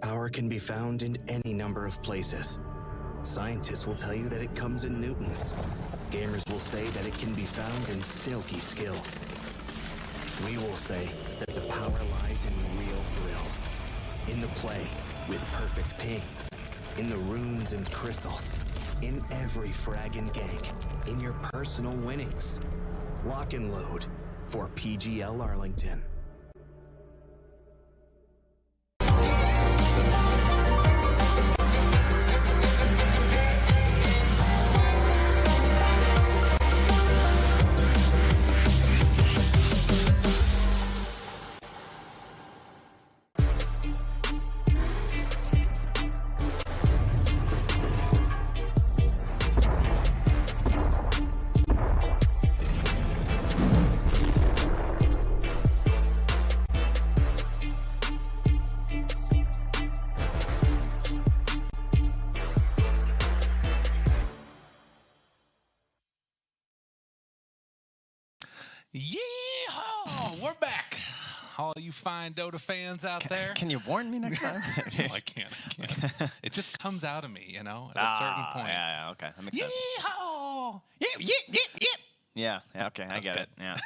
Power can be found in any number of places. Scientists will tell you that it comes in newtons. Gamers will say that it can be found in silky skills. We will say that the power lies in real thrills. In the play with perfect ping. In the runes and crystals. In every frag and gank. In your personal winnings. Lock and load for PGL Arlington. Yeehaw! We're back. All you fine Dota fans out there. Can you warn me next time? No, I can't. It just comes out of me, you know, at a certain point. Yeah, okay. That makes sense. Yeehaw! Yeah, okay, I get it. Yeah.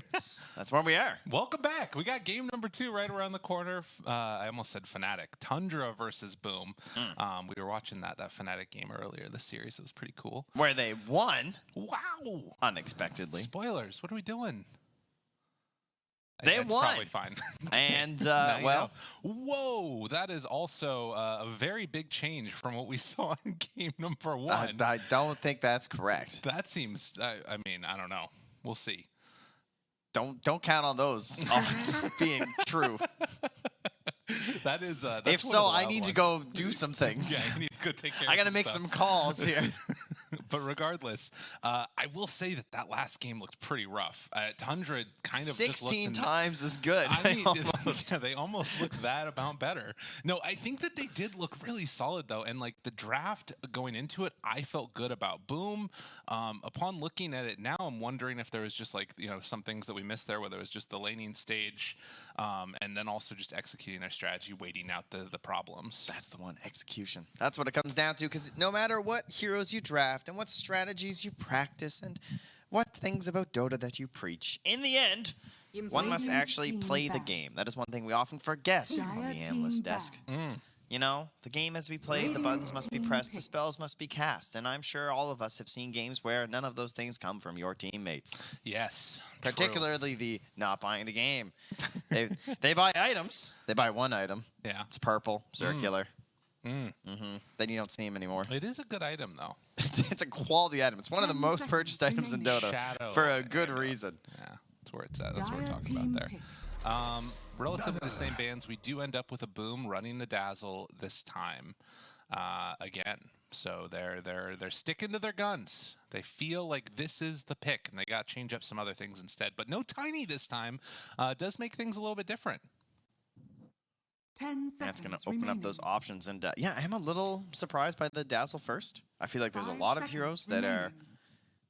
That's where we are. Welcome back. We got game number 2 right around the corner. I almost said Fnatic. Tundra versus Boom. We were watching that Fnatic game earlier this series. It was pretty cool. Where they won. Wow. Unexpectedly. Spoilers. What are we doing? They It's won. probably fine. And, Now you well. know. Whoa. That is also a very big change from what we saw in game number 1. I don't think that's correct. That seems, I mean, I don't know. We'll see. Don't count on those odds being true. That is. That's If so, I need to go do some things. Yeah, you need to go take care. I got to some make stuff. some calls here. But regardless, I will say that last game looked pretty rough. Tundra kind of 16 just times is good. I mean, yeah, they almost look that amount better. No, I think that they did look really solid though, and like the draft going into it, I felt good about. Boom. Upon looking at it now, I'm wondering if there was just like some things that we missed there, whether it was just the laning stage, and then also just executing their strategy, waiting out the problems. That's the one, execution. That's what it comes down to, because no matter what heroes you draft and what strategies you practice and what things about Dota that you preach, in the end, one must actually play the game. That is one thing we often forget on the analyst desk. You know, the game has to be played, the buttons must be pressed, the spells must be cast. And I'm sure all of us have seen games where none of those things come from your teammates. Yes. Particularly the not buying the game. They buy items. They buy one item. Yeah. It's purple, circular. Then you don't see them anymore. It is a good item, though. It's a quality item. It's one of the most purchased items in Dota Shadow for a good reason. Yeah, that's where it's at. That's what we're talking about there. Relatively the same bands. We do end up with a Boom running the Dazzle this time again. So they're sticking to their guns. They feel like this is the pick, and they got to change up some other things instead. But no Tiny this time does make things a little bit different. 10 seconds That's going to open up those options. And yeah, I'm a little surprised by the Dazzle first. I feel like there's a lot of heroes that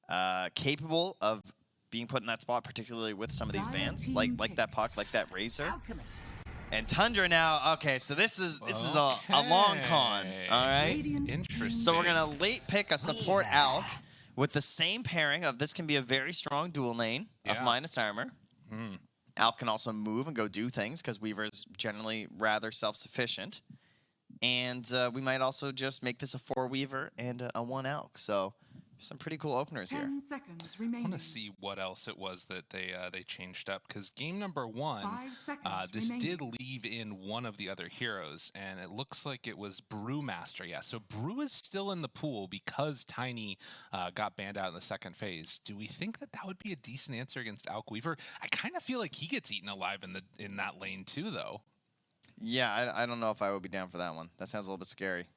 are capable of being put in that spot, particularly with some of these bans, like that Puck, like that Razor. And Tundra now, okay, so this is a long con, all right? Interesting. So we're going to late pick a support Alk with the same pairing of this can be a very strong dual lane of minus armor. Alk can also move and go do things because Weaver's generally rather self-sufficient. And we might also just make this a 4 Weaver and a 1 Alk. So some pretty cool openers here. 10 seconds I remaining. want to see what else it was that they changed up, because game number 1, 5 seconds this remaining. did leave in one of the other heroes, and it looks like it was Brewmaster. Yeah, so Brew is still in the pool because Tiny got banned out in the second phase. Do we think that would be a decent answer against Alk Weaver? I kind of feel like he gets eaten alive in that lane too, though. Yeah, I don't know if I would be down for that one. That sounds a little bit scary.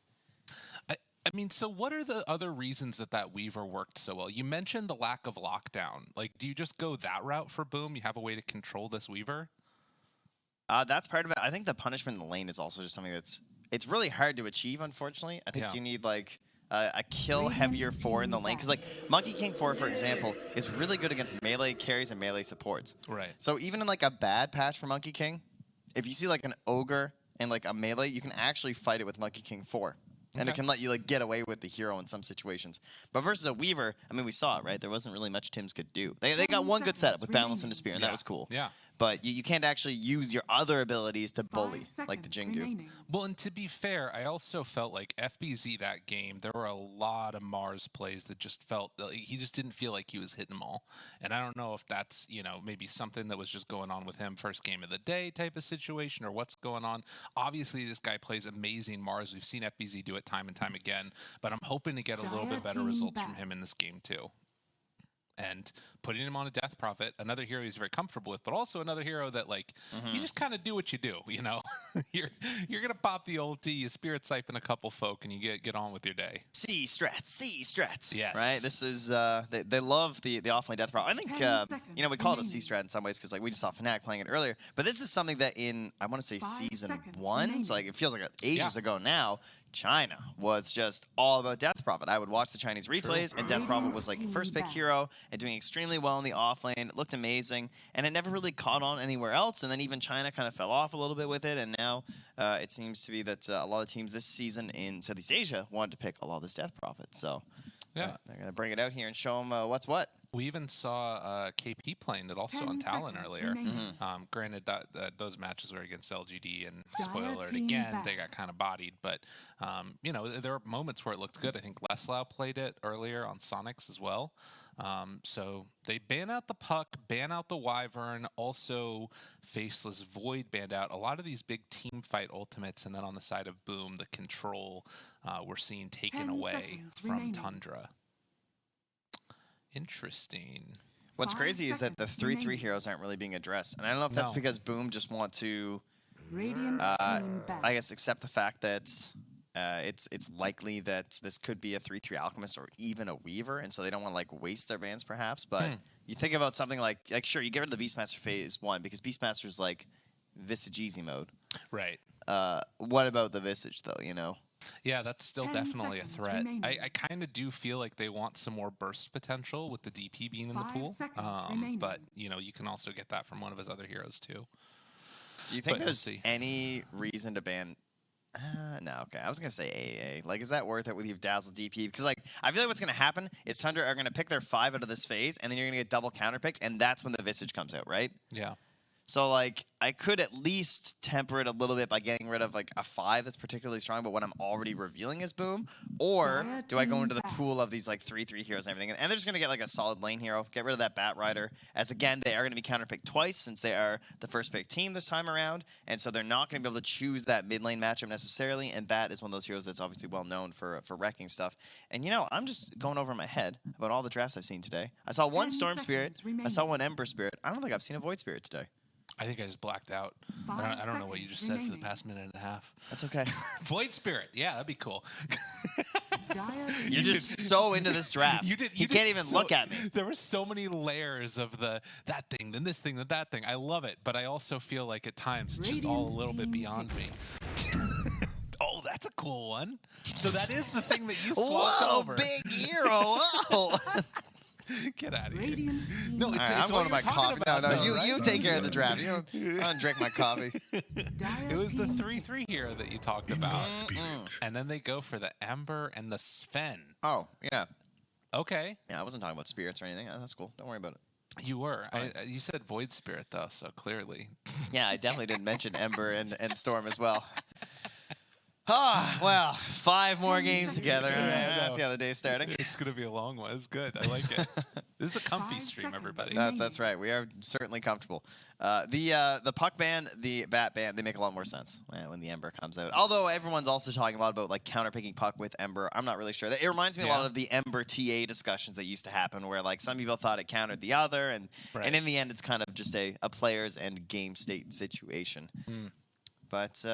I mean, so what are the other reasons that Weaver worked so well? You mentioned the lack of lockdown. Like, do you just go that route for Boom? You have a way to control this Weaver? That's part of it. I think the punishment in the lane is also just something it's really hard to achieve, unfortunately. I think you need, like, a kill heavier 4 in the lane. Because, like, Monkey King 4, for example, is really good against melee carries and melee supports. Right. So even in, like, a bad patch for Monkey King, if you see, like, an Ogre and like a melee, you can actually fight it with Monkey King 4. And it can let you like get away with the hero in some situations. But versus a Weaver, I mean, we saw it, right? There wasn't really much Tims could do. They got one good setup with Balance and Despair, and that was cool. Yeah. But you can't actually use your other abilities to bully like the Jingu. Well, and to be fair, I also felt like FBZ that game, there were a lot of Mars plays that just felt, he just didn't feel like he was hitting them all. And I don't know if that's, you know, maybe something that was just going on with him first game of the day type of situation or what's going on. Obviously, this guy plays amazing Mars. We've seen FBZ do it time and time again, but I'm hoping to get a little bit better results from him in this game too. And putting him on a Death Prophet, another hero he's very comfortable with, but also another hero that, like, you just kind of do what you do, you know? you're going to pop the ulti, you Spirit Siphon a couple folk, and you get on with your day. C strats. Yes. Right? This is, they love the offlane Death Prophet. I think, you know, we call it a C strat in some ways because, like, we just saw Fnatic playing it earlier. But this is something that in, I want to say season 1, so, like, it feels like ages ago now, China was just all about Death Prophet. I would watch the Chinese replays, and Death Prophet was like first pick hero and doing extremely well in the offlane. It looked amazing, and it never really caught on anywhere else. And then even China kind of fell off a little bit with it, and now it seems to be that a lot of teams this season in Southeast Asia wanted to pick a lot of this Death Prophet. So they're going to bring it out here and show them what's what. We even saw KP playing it also on Talon earlier. Granted, that those matches were against LGD, and spoiler alert again, they got kind of bodied. But, you know, there were moments where it looked good. I think Leslau played it earlier on Sonics as well. So they ban out the Puck, ban out the Wyvern, also Faceless Void banned out. A lot of these big team fight ultimates, and then on the side of Boom, the control we're seeing taken away from Tundra. Interesting. What's crazy is that the 3-3 heroes aren't really being addressed. And I don't know if that's because Boom just want to, I guess, accept the fact that it's likely that this could be a 3-3 Alchemist or even a Weaver, and so they don't want to like waste their bans perhaps. But you think about something like sure, you get rid of the Beastmaster phase 1 because Beastmaster's like Visage easy mode. Right. What about the Visage though, you know? Yeah, that's still definitely a threat. I kind of do feel like they want some more burst potential with the DP being in the pool. But, you know, you can also get that from one of his other heroes, too. Do you think there's any reason to ban... no, okay. I was going to say AA. Like, is that worth it with your Dazzle DP? Because, like, I feel like what's going to happen is Tundra are going to pick their 5 out of this phase, and then you're going to get double counterpicked, and that's when the Visage comes out, right? Yeah. So, like, I could at least temper it a little bit by getting rid of, like, a 5 that's particularly strong, but what I'm already revealing is Boom. Or do I go into the pool of these, like, 3-3 heroes and everything? And they're just going to get, like, a solid lane hero. Get rid of that Bat Rider. As, again, they are going to be counterpicked twice since they are the first pick team this time around. And so they're not going to be able to choose that mid lane matchup necessarily. And Bat is one of those heroes that's obviously well known for wrecking stuff. And, you know, I'm just going over my head about all the drafts I've seen today. I saw one Storm Spirit. I saw one Ember Spirit. I don't think I've seen a Void Spirit today. I think I just blacked out. I don't know what you just said for the past minute and a half. That's okay. Void Spirit. Yeah, that'd be cool. You're just so into this draft. You can't even look at me. There were so many layers of that thing, then this thing, then that thing. I love it, but I also feel like at times it's just all a little bit beyond me. Oh, that's a cool one. So that is the thing that you swapped over. Big hero. Whoa. Get out of here. No, I'm going to my coffee. You take care of the draft. I don't drink my coffee. It was the 3-3 hero that you talked about. And then they go for the Ember and the Sven. Oh, yeah. Okay. Yeah, I wasn't talking about spirits or anything. That's cool. Don't worry about it. You were. You said Void Spirit, though, so clearly. Yeah, I definitely didn't mention Ember and Storm as well. Well, 5 more games together. That's the other day starting. It's going to be a long one. It's good. I like it. This is the comfy stream, everybody. That's right. We are certainly comfortable. The Puck ban, the Bat ban, they make a lot more sense when the Ember comes out. Although everyone's also talking a lot about like counterpicking Puck with Ember. I'm not really sure. It reminds me a lot of the Ember TA discussions that used to happen where like some people thought it countered the other and in the end it's kind of just a players and game state situation. But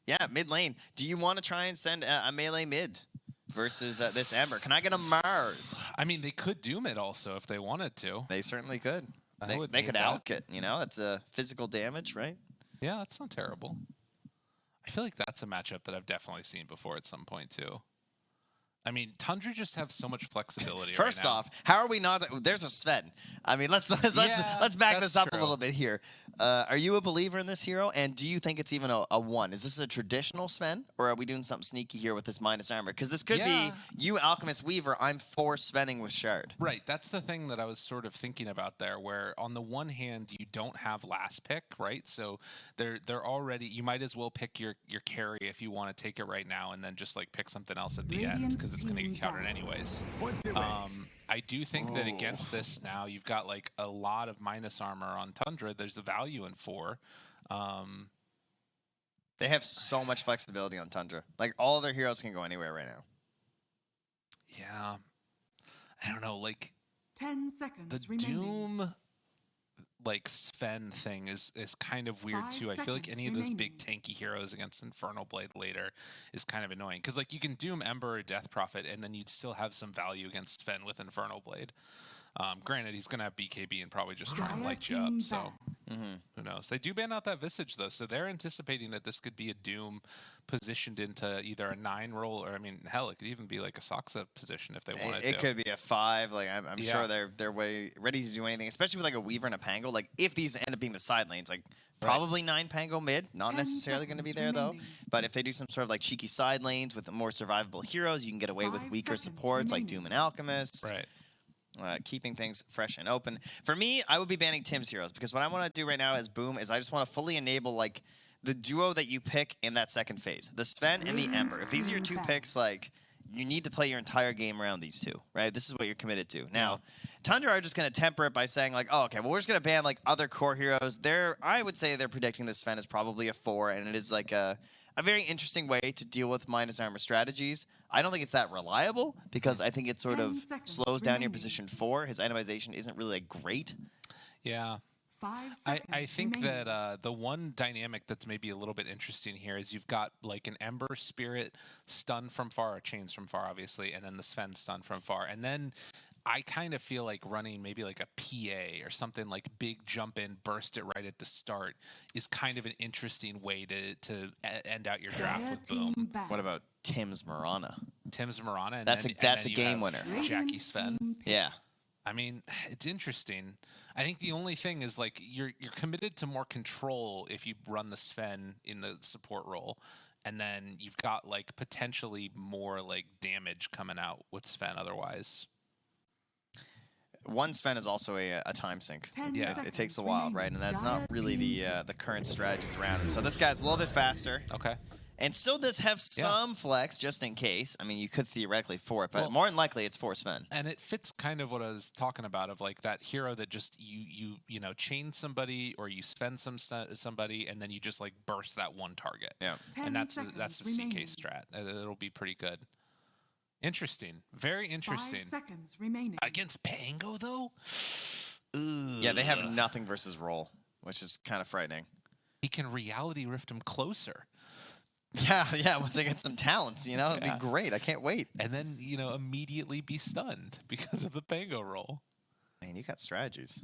yeah, mid lane. Do you want to try and send a melee mid versus this Ember? Can I get a Mars? I mean, they could do mid also if they wanted to. They certainly could. They could alk it, you know? That's a physical damage, right? Yeah, that's not terrible. I feel like that's a matchup that I've definitely seen before at some point, too. I mean, Tundra just have so much flexibility. First right now. off, how are we not? There's a Sven. I mean, let's back this up a little bit here. Are you a believer in this hero? And do you think it's even a 1? Is this a traditional Sven, or are we doing something sneaky here with this minus armor? Because this could be you, Alchemist Weaver. I'm for Svenning with Shard. Right. That's the thing that I was sort of thinking about there, where on the one hand you don't have last pick, right? So they're already. You might as well pick your carry if you want to take it right now, and then just like pick something else at the end because it's going to get countered anyways. I do think that against this now, you've got like a lot of minus armor on Tundra. There's a value in 4. They have so much flexibility on Tundra. Like all their heroes can go anywhere right now. Yeah, I don't know. Like 10 seconds the remaining. Doom, like Sven thing is kind of weird 5 too. I feel like seconds any of those big remaining. tanky heroes against Infernal Blade later is kind of annoying because like you can Doom Ember or Death Prophet and then you'd still have some value against Sven with Infernal Blade. Granted, he's gonna have BKB and probably just try and light you up. So who knows? They do ban out that Visage though, so they're anticipating that this could be a Doom positioned into either a 9 role or I mean, hell, it could even be like a Soxa position if they wanted to. It could be a 5. Like I'm sure they're way ready to do anything, especially with like a Weaver and a Pango. Like if these end up being the side lanes, like probably 9 Pango mid, not necessarily going to be there though. But if they do some sort of like cheeky side lanes with more survivable heroes, you can get away with 5 weaker seconds supports like Doom and Alchemist. Right. Keeping things fresh and open. For me, I would be banning Tim's heroes because what I want to do right now as Boom is I just want to fully enable like the duo that you pick in that second phase, the Sven and the Ember. If these are your 2 picks, like you need to play your entire game around these 2, right? This is what you're committed to. Now, Tundra are just going to temper it by saying like, oh, okay, well, we're just going to ban like other core heroes. I would say they're predicting the Sven is probably a 4, and it is like a very interesting way to deal with minus armor strategies. I don't think it's that reliable because I think it sort of slows down your position 4. His itemization isn't really like great. Yeah. 5 I seconds think remaining. that the one dynamic that's maybe a little bit interesting here is you've got like an Ember Spirit stun from far, or chains from far, obviously, and then the Sven stun from far. And then I kind of feel like running maybe like a PA or something like big jump in, burst it right at the start is kind of an interesting way to end out your draft Player with Boom. team back. What about Tim's Marana? Tim's Marana. And That's then a you game have winner. Jackie Radiant Sven. team pick. Yeah. I mean, it's interesting. I think the only thing is like you're committed to more control if you run the Sven in the support role, and then you've got like potentially more like damage coming out with Sven otherwise. One Sven is also a time sink. 10 Yeah, seconds It takes a while, remaining. right? And that's Dire not really team the current strategies around it. So this guy's a little bit faster Okay. and still does have some flex just in case. I mean, you could theoretically for it, but Well- more than likely it's for Sven. And it fits kind of what I was talking about of like that hero that just you know chain somebody or you spend somebody and then you just like burst that one target. Yeah. 10 And that's the seconds CK remaining. strat. It'll be pretty good. Interesting. Very 5 interesting. seconds remaining. Against Pango though? Ooh. Yeah, they have nothing versus roll, which is kind of frightening. He can reality rift him closer. Yeah, once I get some talents, you know, it'd Yeah. be great. I can't wait. And then, you know, immediately be stunned because of the Pango roll. Man, you got strategies.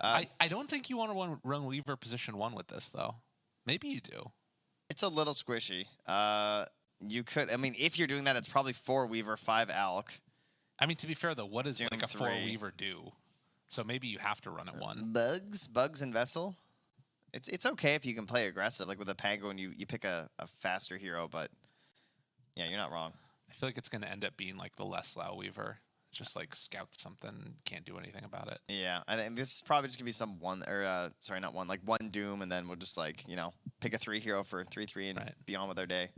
I don't think you want to run Weaver position 1 with this, though. Maybe you do. It's a little squishy. You could, I mean, if you're doing that, it's probably 4 Weaver, 5 Alk. I mean, to be fair, though, what does Doom like a 4 3. Weaver do? So maybe you have to run it 1. Bugs and Vessel. It's okay if you can play aggressive, like with a Pango and you pick a faster hero, but yeah, you're not wrong. I feel like it's going to end up being like the less Lao Weaver. Just like scout something, can't do anything about it. Yeah, I think this is probably just gonna be some one, or sorry, not one, like one Doom, and then we'll just like, you know, pick a 3 hero for 3/3 and be on with our day.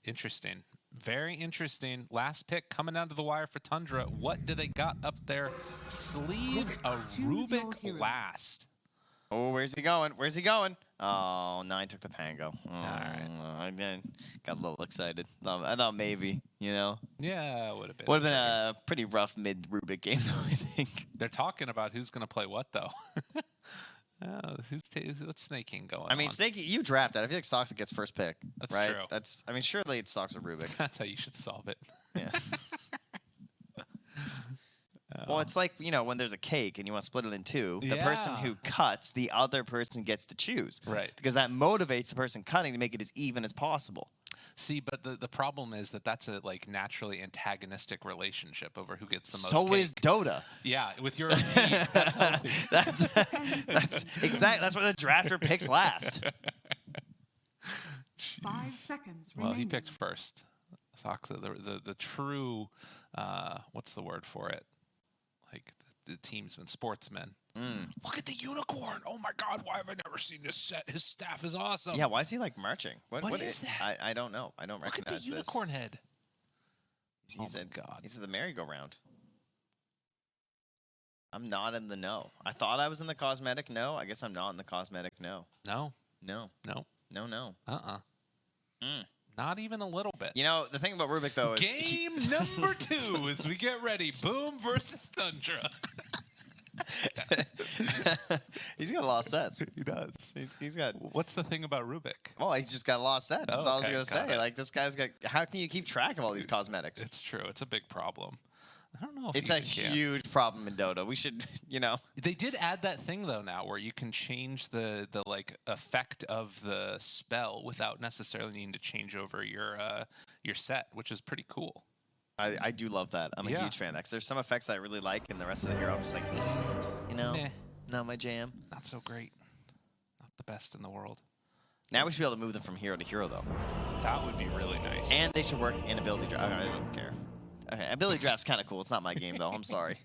Interesting. Very interesting. Last pick coming down to the wire for Tundra. What do they got up their sleeves? A Choose your Rubik hero. last. Oh, where's he going? Where's he going? Oh, 9 took the Pango. Oh, right. I got a little excited. I thought maybe, you know. Yeah, would have been. Would have been a pretty rough mid Rubik game, though, I think. They're talking about who's going to play what, though. What's snaking going on? I mean, Snake, you drafted. I feel like Soxa gets first pick. That's right? true. I mean, surely it's Soxa Rubik. That's how you should solve it. Yeah. Well, it's like, you know, when there's a cake and you want to split it in 2, the person Yeah. who cuts, the other person gets to choose. Right. Because that motivates the person cutting to make it as even as possible. See, but the problem is that that's a like naturally antagonistic relationship over who gets the most. So cake. is Dota. Yeah, with your own team. That's healthy. that's exactly. That's why the drafter picks last. 5 seconds Well, remaining. he picked first. Soxa, the true, what's the word for it? Like the teamsman, sportsman. Look at the unicorn! Oh my God, why have I never seen this set? His staff is awesome. Yeah, why is he like marching? What is that? I don't know. I don't Look recognize at the unicorn head. He's Oh my at, God. He's at the merry-go-round. I'm not in the know. I thought I was in the cosmetic no. I guess I'm not in the cosmetic no. No. No. No. No, no. Not even a little bit. You know, the thing about Rubik, though, is... Game number 2 as we get ready. Boom versus Tundra. He's got a lot of sets. He does. He's got... What's the thing about Rubik? Oh, he's just got a lot of sets. That's Oh, all I was okay, going to got say. it. Like, this guy's got... How can you keep track of all these cosmetics? It's true. It's a big problem. I don't know if It's you a can. huge problem in Dota. We should, you know... They did add that thing though now where you can change the like effect of the spell without necessarily needing to change over your set, which is pretty cool. I do love that. I'm a Yeah. huge fan of that. 'Cause there's some effects that I really like, and the rest of the hero, I'm just like, you know, Meh. not my jam. Not so great. Not the best in the world. Now we should be able to move them from hero to hero, though. That would be really nice. And they should work in ability draft. I don't care. Okay, ability draft's kind of cool. It's not my game, though. I'm sorry.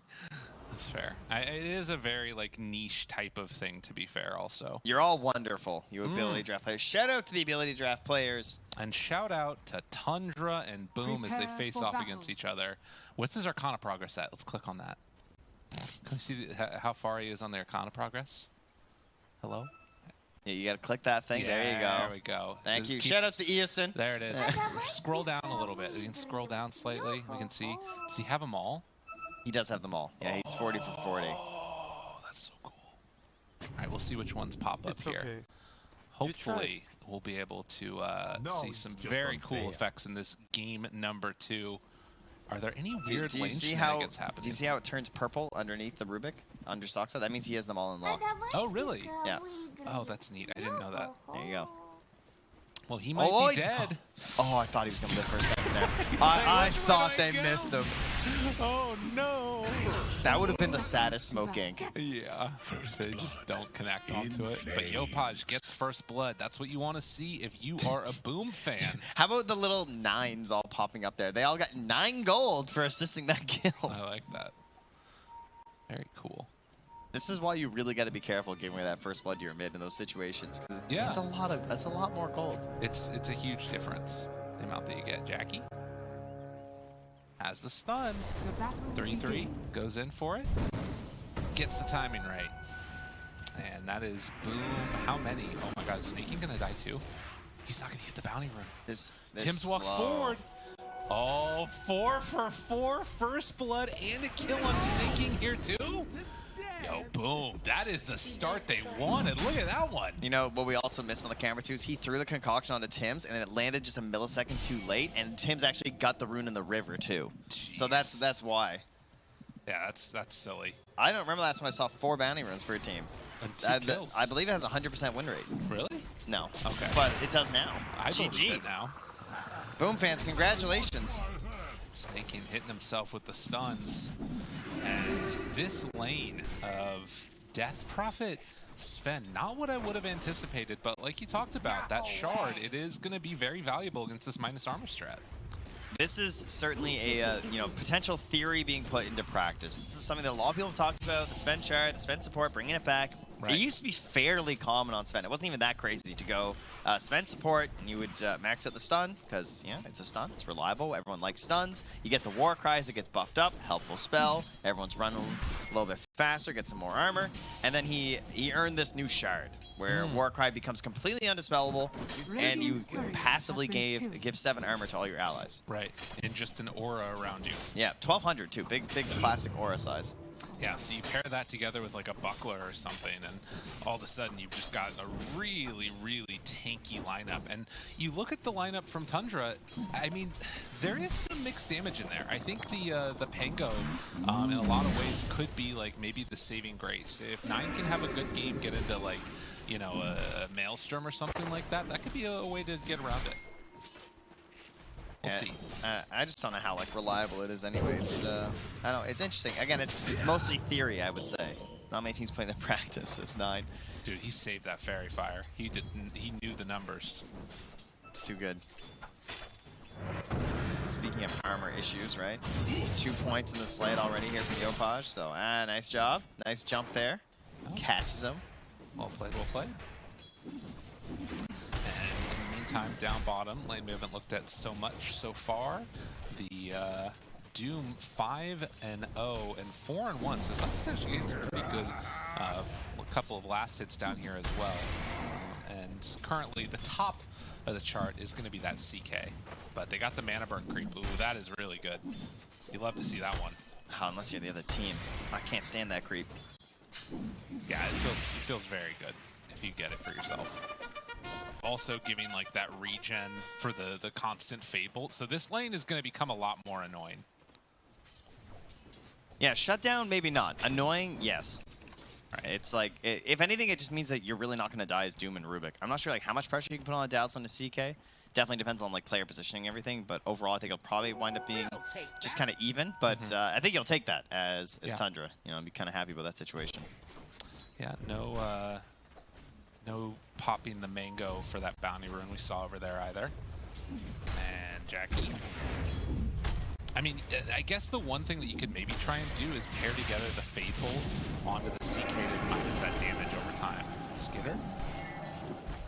That's fair. It is a very like niche type of thing, to be fair. Also, You're all wonderful, you ability draft players. Shout out to the ability draft players. and shout out to Tundra and Boom as they Prepare face for off battle. against each other. What's his Arcana progress at? Let's click on that. Can we see how far he is on the Arcana progress? Hello. Yeah, you got to click that thing. There you go. There we go. Thank It you. keeps- Shout outs to Eosin. There it is. Scroll down a little bit. We can scroll down slightly. We can see. Does he have them all? He does have them all. Yeah, he's 40 for 40. Oh, that's so cool. All right, we'll see which ones pop up It's here. okay. Hopefully, we'll be able to see it's some just very cool unfair. effects in this game number 2. Are there any weird Do you lane see how? shenanigans happening? Do you see how it turns purple underneath the Rubik under Soxa? That means he has them all unlocked. Oh, really? Yeah. Oh, that's neat. I didn't know that. There you go. Well, he might Oh, be he's- dead. Oh, I thought he was gonna live for a second there. like, I "Which way thought do I they go?" missed him. Oh, no. That would have been the saddest smoke ink. Yeah, they just don't connect onto it. But Yopaj gets first blood. That's what you want to see if you are a Boom fan. How about the little 9s all popping up there? They all got 9 gold for assisting that kill. I like that. Very cool. This is why you really got to be careful giving away that first blood to your mid in those situations. 'Cause Yeah. that's a lot more gold. It's a huge difference, the amount that you get. Jackie has the stun. The battle 3-3 begins. goes in for it. Gets the timing right. And that is Boom. How many? Oh my God, is Snaking gonna die too? He's not gonna hit the bounty rune. This Tim's walks slow. forward. Oh, 4 for 4, first blood and a kill on Snaking here too. Yo, Boom. That is the start they wanted. Look at that one. You know what we also missed on the camera too is he threw the concoction onto Tim's and then it landed just a millisecond too late, and Tim's actually got the rune in the river too. So that's why. Yeah, that's silly. I don't remember last time I saw 4 bounty runes for a team. And 2 kills. I believe it has a 100% win rate. Really? No. Okay. But it does now. I believe GG. it now. Boom fans, congratulations. Snaking hitting himself with the stuns. And this lane of Death Prophet Sven, not what I would have anticipated, but like you talked about, that shard, it is going to be very valuable against this minus armor strat. This is certainly a potential theory being put into practice. This is something that a lot of people have talked about, the Sven shard, the Sven support, bringing it back. Right. It used to be fairly common on Sven. It wasn't even that crazy to go Sven support, and you would max out the stun, because, yeah, it's a stun, it's reliable, everyone likes stuns. You get the war cries, it gets buffed up, helpful spell, everyone's running a little bit faster, gets some more armor, and then he earned this new shard, where war cry becomes completely undispellable, and you passively give 7 armor to all your allies. Right. And just an aura around you. Yeah, 1200 too, big classic aura size. Yeah, so you pair that together with like a buckler or something, and all of a sudden you've just got a really, really tanky lineup. And you look at the lineup from Tundra, I mean, there is some mixed damage in there. I think the Pango, in a lot of ways, could be like maybe the saving grace. If 9 can have a good game, get into like, you know, a Maelstrom or something like that, that could be a way to get around it. We'll see. I just don't know how like reliable it is anyway. It's I don't know. It's interesting. Again, it's mostly theory, I would say. Not many teams playing the practice. It's 9. Dude, he saved that fairy fire. He knew the numbers. It's too good. Speaking of armor issues, right? 2 points in the slate already here from Yopaj. So nice job. Nice jump there. Catches him. Well played, well played. And in the meantime, down bottom, lane we haven't looked at so much so far. The Doom 5-0 and 4-1, so some actually getting some pretty good, a couple of last hits down here as well. And currently the top of the chart is going to be that CK, but they got the mana burn creep. Ooh, that is really good. You love to see that one. Oh, unless you're the other team. I can't stand that creep. Yeah, it feels very good if you get it for yourself. Also giving like that regen for the constant fade bolt. So this lane is going to become a lot more annoying. Yeah, shutdown, maybe not. Annoying, yes. Right. It's like, if anything, it just means that you're really not going to die as Doom and Rubik. I'm not sure like how much pressure you can put on a Dallas on the CK. Definitely depends on like player positioning and everything, but overall I think it'll probably wind up being just kind of even. But I think you'll take that as Tundra. You know, I'd be kind of happy with that situation. Yeah, no popping the mango for that bounty rune we saw over there either. And Jackie. I mean, I guess the one thing that you could maybe try and do is pair together the Fade Bolt onto the CK to minus that damage over time. Skitter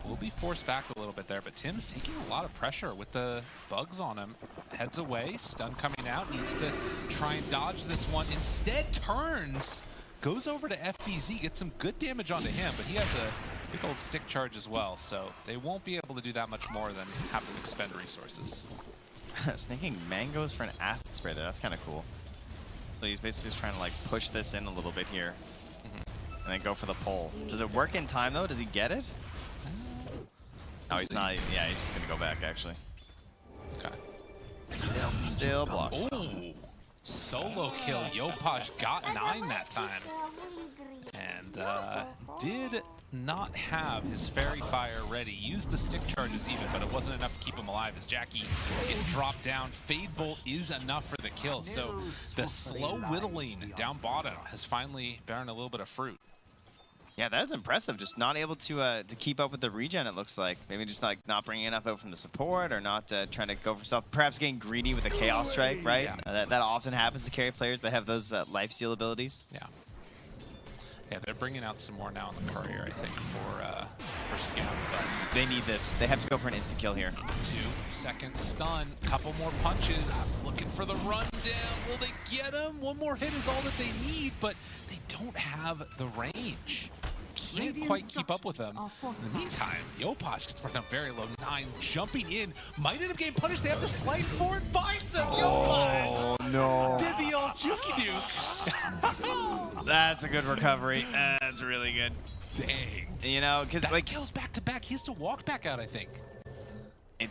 will be forced back a little bit there, but Tim's taking a lot of pressure with the bugs on him. Heads away, stun coming out, needs to try and dodge this one. Instead turns, goes over to FBZ, gets some good damage onto him, but he has a big old stick charge as well, so they won't be able to do that much more than have to expend resources. Snaking mangoes for an acid spray there. That's kind of cool. So he's basically just trying to like push this in a little bit here. And then go for the pull. Does it work in time though? Does he get it? No, he's not. Yeah, he's just going to go back actually. Okay. Still blocked. Oh, solo kill. Yopaj got 9 that time. And did not have his fairy fire ready. Used the stick charges even, but it wasn't enough to keep him alive as Jackie getting dropped down. Fade Bolt is enough for the kill. So the slow whittling down bottom has finally borne a little bit of fruit. Yeah, that is impressive. Just not able to keep up with the regen, it looks like. Maybe just like not bringing enough out from the support or not trying to go for himself. Perhaps getting greedy with a Chaos Strike, right? Yeah. That often happens to carry players that have those life steal abilities. Yeah. Yeah, they're bringing out some more now in the courier, I think, for Scam. But they need this. They have to go for an instant kill here. 2-second stun, couple more punches, looking for the rundown. Will they get him? One more hit is all that they need, but they don't have the range. Can't quite keep up with them. In the meantime, Yopaj gets brought down very low. 9 jumping in. Might end up getting punished. They have to slide forward. Finds him. Oh, no. Did the old Juki Duke. That's a good recovery. That's really good. Dang. You know, because like kills back to back. He has to walk back out, I think.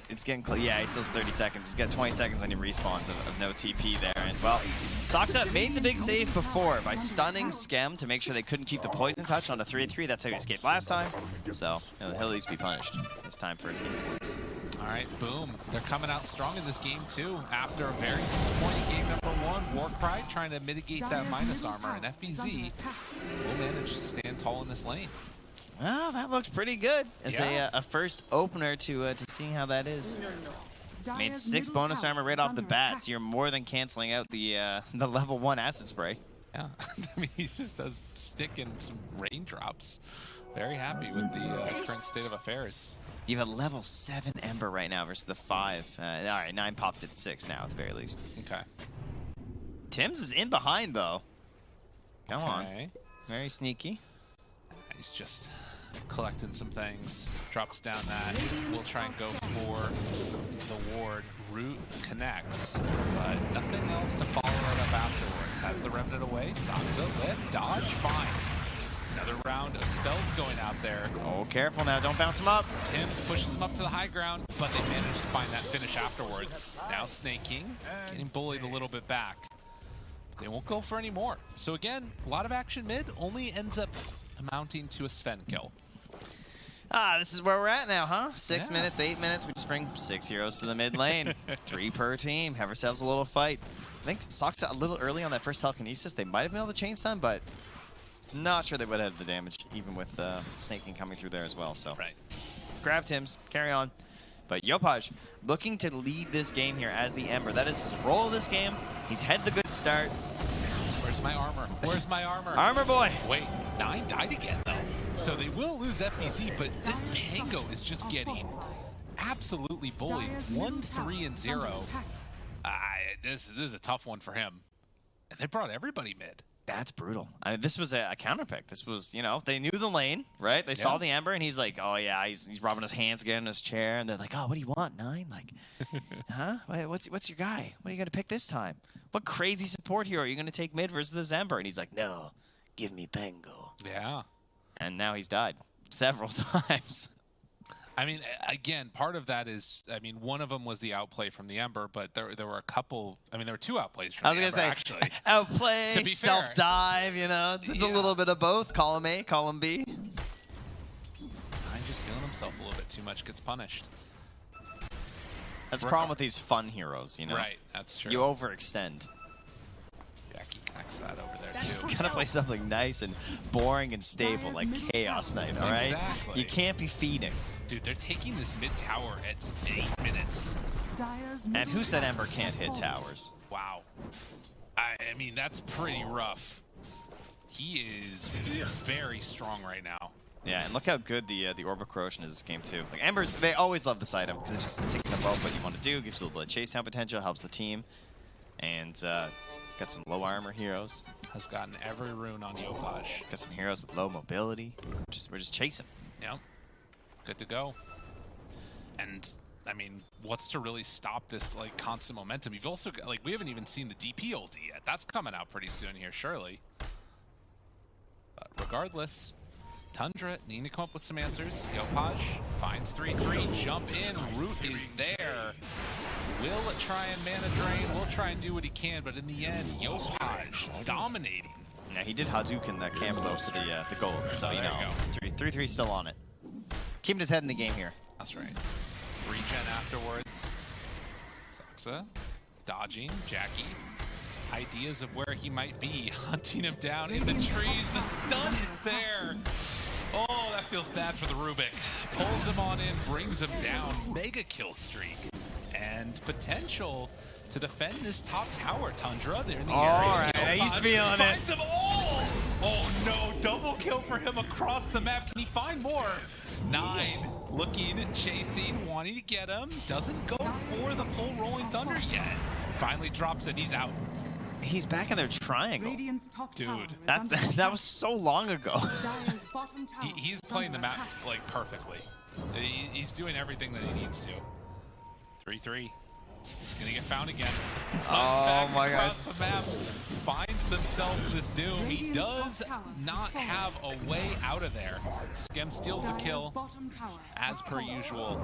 It's getting close. Yeah, he still has 30 seconds. He's got 20 seconds when he respawns of no TP there. And, well, Soxa made the big save before by stunning Skem to make sure they couldn't keep the poison touch on a 3-3. That's how he escaped last time. So he'll at least be punished this time for his insolence. All right, boom. They're coming out strong in this game, too. After a very disappointing game number 1, Warcry trying to mitigate that minus armor, and FBZ will manage to stand tall in this lane. Well, that looked pretty good as a first opener to see how that is. Made 6 bonus armor right off the bat, so you're more than canceling out the level 1 acid spray. Yeah, I mean, he just does stick in some raindrops. Very happy with the current state of affairs. You have a level 7 Ember right now versus the 5. All right, 9 popped at 6 now at the very least. Okay. Tim's is in behind though. Come on. Very sneaky. He's just collecting some things. Drops down that. We'll try and go for the ward. Root connects, but nothing else to follow it up afterwards. Has the remnant away. Soxa lit. Dodge. Fine. Another round of spells going out there. Oh, careful now. Don't bounce him up. Tim's pushes him up to the high ground, but they manage to find that finish afterwards. Now snaking, getting bullied a little bit back. They won't go for any more. So again, a lot of action mid, only ends up amounting to a Sven kill. This is where we're at now, huh? 6 minutes, 8 minutes. We just bring 6 heroes to the mid lane. 3 per team. Have ourselves a little fight. I think Sox a little early on that first telekinesis. They might have been able to chain stun, but not sure they would have had the damage, even with snaking coming through there as well. So grab Tims, carry on. But Yopaj looking to lead this game here as the Ember. That is his role of this game. He's had the good start. Where's my armor? Where's my armor? Armor boy. Wait, 9 died again though. So they will lose FBZ, but this Pango is just getting absolutely bullied. 1, 3, and 0. This is a tough one for him. And they brought everybody mid. That's brutal. I mean, this was a counter pick. This was, you know, they knew the lane, right? They saw the Ember, and he's like, oh yeah, he's rubbing his hands again in his chair, and they're like, oh, what do you want, 9? Like, huh? What's your guy? What are you gonna pick this time? What crazy support hero are you gonna take mid versus this Ember? And he's like, no, give me Pango. Yeah. And now he's died several times. I mean, again, part of that is, I mean, one of them was the outplay from the Ember, but there were a couple, I mean, there were 2 outplays from the Ember, actually. Outplay, self-dive, you know, it's a little bit of both. Column A, column B. I'm just feeling himself a little bit too much, gets punished. That's the problem with these fun heroes, you know? Right, that's true. You overextend. Jackie connects that over there, too. You gotta play something nice and boring and stable, like Chaos Knight, all right? Exactly. You can't be feeding. Dude, they're taking this mid tower at 8 minutes. And who said Ember can't hit towers? Wow. I mean, that's pretty rough. He is very strong right now. Yeah, and look how good the Orb of Corrosion is this game, too. Like, Embers, they always love this item, because it just takes up all what you want to do, gives you a little bit of chase down potential, helps the team. And got some low armor heroes. Has gotten every rune on Yopaj. Got some heroes with low mobility. We're just chasing. Yep. Good to go. And I mean, what's to really stop this like constant momentum? You've also got, like, we haven't even seen the DP ulti yet. That's coming out pretty soon here, surely. But regardless, Tundra needing to come up with some answers. Yopaj finds 3-3, jump in, Root is there. Will try and mana drain, will try and do what he can, but in the end, Yopaj dominating. Yeah, he did Hadouken that camp though for the gold, so you know, 3-3 still on it. Keeping his head in the game here. That's right. Regen afterwards. Saxa dodging Jackie. Ideas of where he might be, hunting him down in the trees. The stun is there. Oh, that feels bad for the Rubik. Pulls him on in, brings him down. Mega kill streak. And potential to defend this top tower, Tundra. They're in the area. All right, he's feeling it. Finds them all. Oh no, double kill for him across the map. Can he find more? 9 looking, chasing, wanting to get him. Doesn't go for the full rolling thunder yet. Finally drops it, he's out. He's back in their triangle. Dude, that was so long ago. He's playing the map like perfectly. He's doing everything that he needs to. 3-3. He's gonna get found again. Oh my god. Across the map, finds themselves this doom. He does not have a way out of there. Skem steals the kill, as per usual.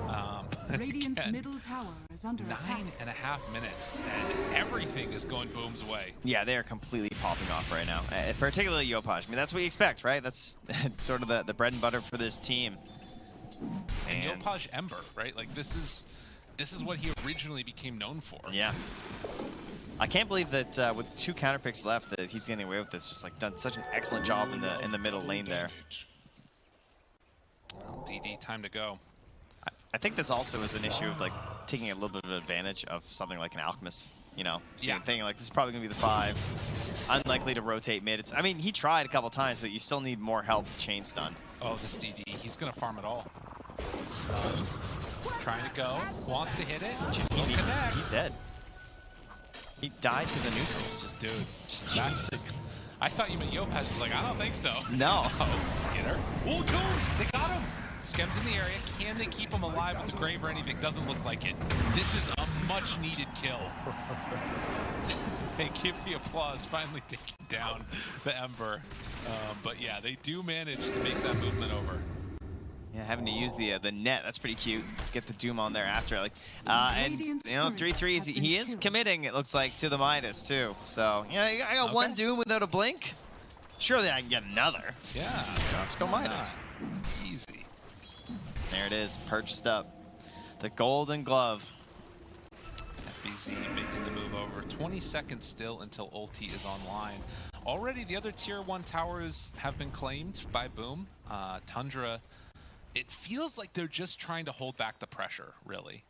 Radiant's middle tower is under 9.5 minutes, and everything is going Boom's way. Yeah, they are completely popping off right now. Particularly Yopaj. I mean, that's what you expect, right? That's sort of the bread and butter for this team. And Yopaj Ember, right? Like this is what he originally became known for. Yeah. I can't believe that with 2 counter picks left that he's getting away with this. Just like done such an excellent job in the middle lane there. Well, DD, time to go. I think this also is an issue of like taking a little bit of advantage of something like an Alchemist, you know, thing like this is probably gonna be the 5. Unlikely to rotate mid. I mean, he tried a couple times, but you still need more help to chain stun. Oh, this DD, he's gonna farm it all. Trying to go, wants to hit it. He's dead. He died to the neutrals. Just dude. I thought you meant Yopaj was like, I don't think so. No. Oh, Skinner. Oh, dude, they got him. Skem's in the area. Can they keep him alive with Grave or anything? Doesn't look like it. This is a much needed kill. Hey, give the applause. Finally taking down the Ember. But yeah, they do manage to make that movement over. Yeah, having to use the net, that's pretty cute. Let's get the Doom on there after. Like, and you know, 3-3, he is committing, it looks like, to the Midas too. So, yeah, I got one Doom without a blink. Surely I can get another. Yeah. Let's go Midas. Easy. There it is, perched up. The golden glove. FBZ making the move over. 20 seconds still until ulti is online. Already the other tier 1 towers have been claimed by Boom. Tundra, it feels like they're just trying to hold back the pressure, really.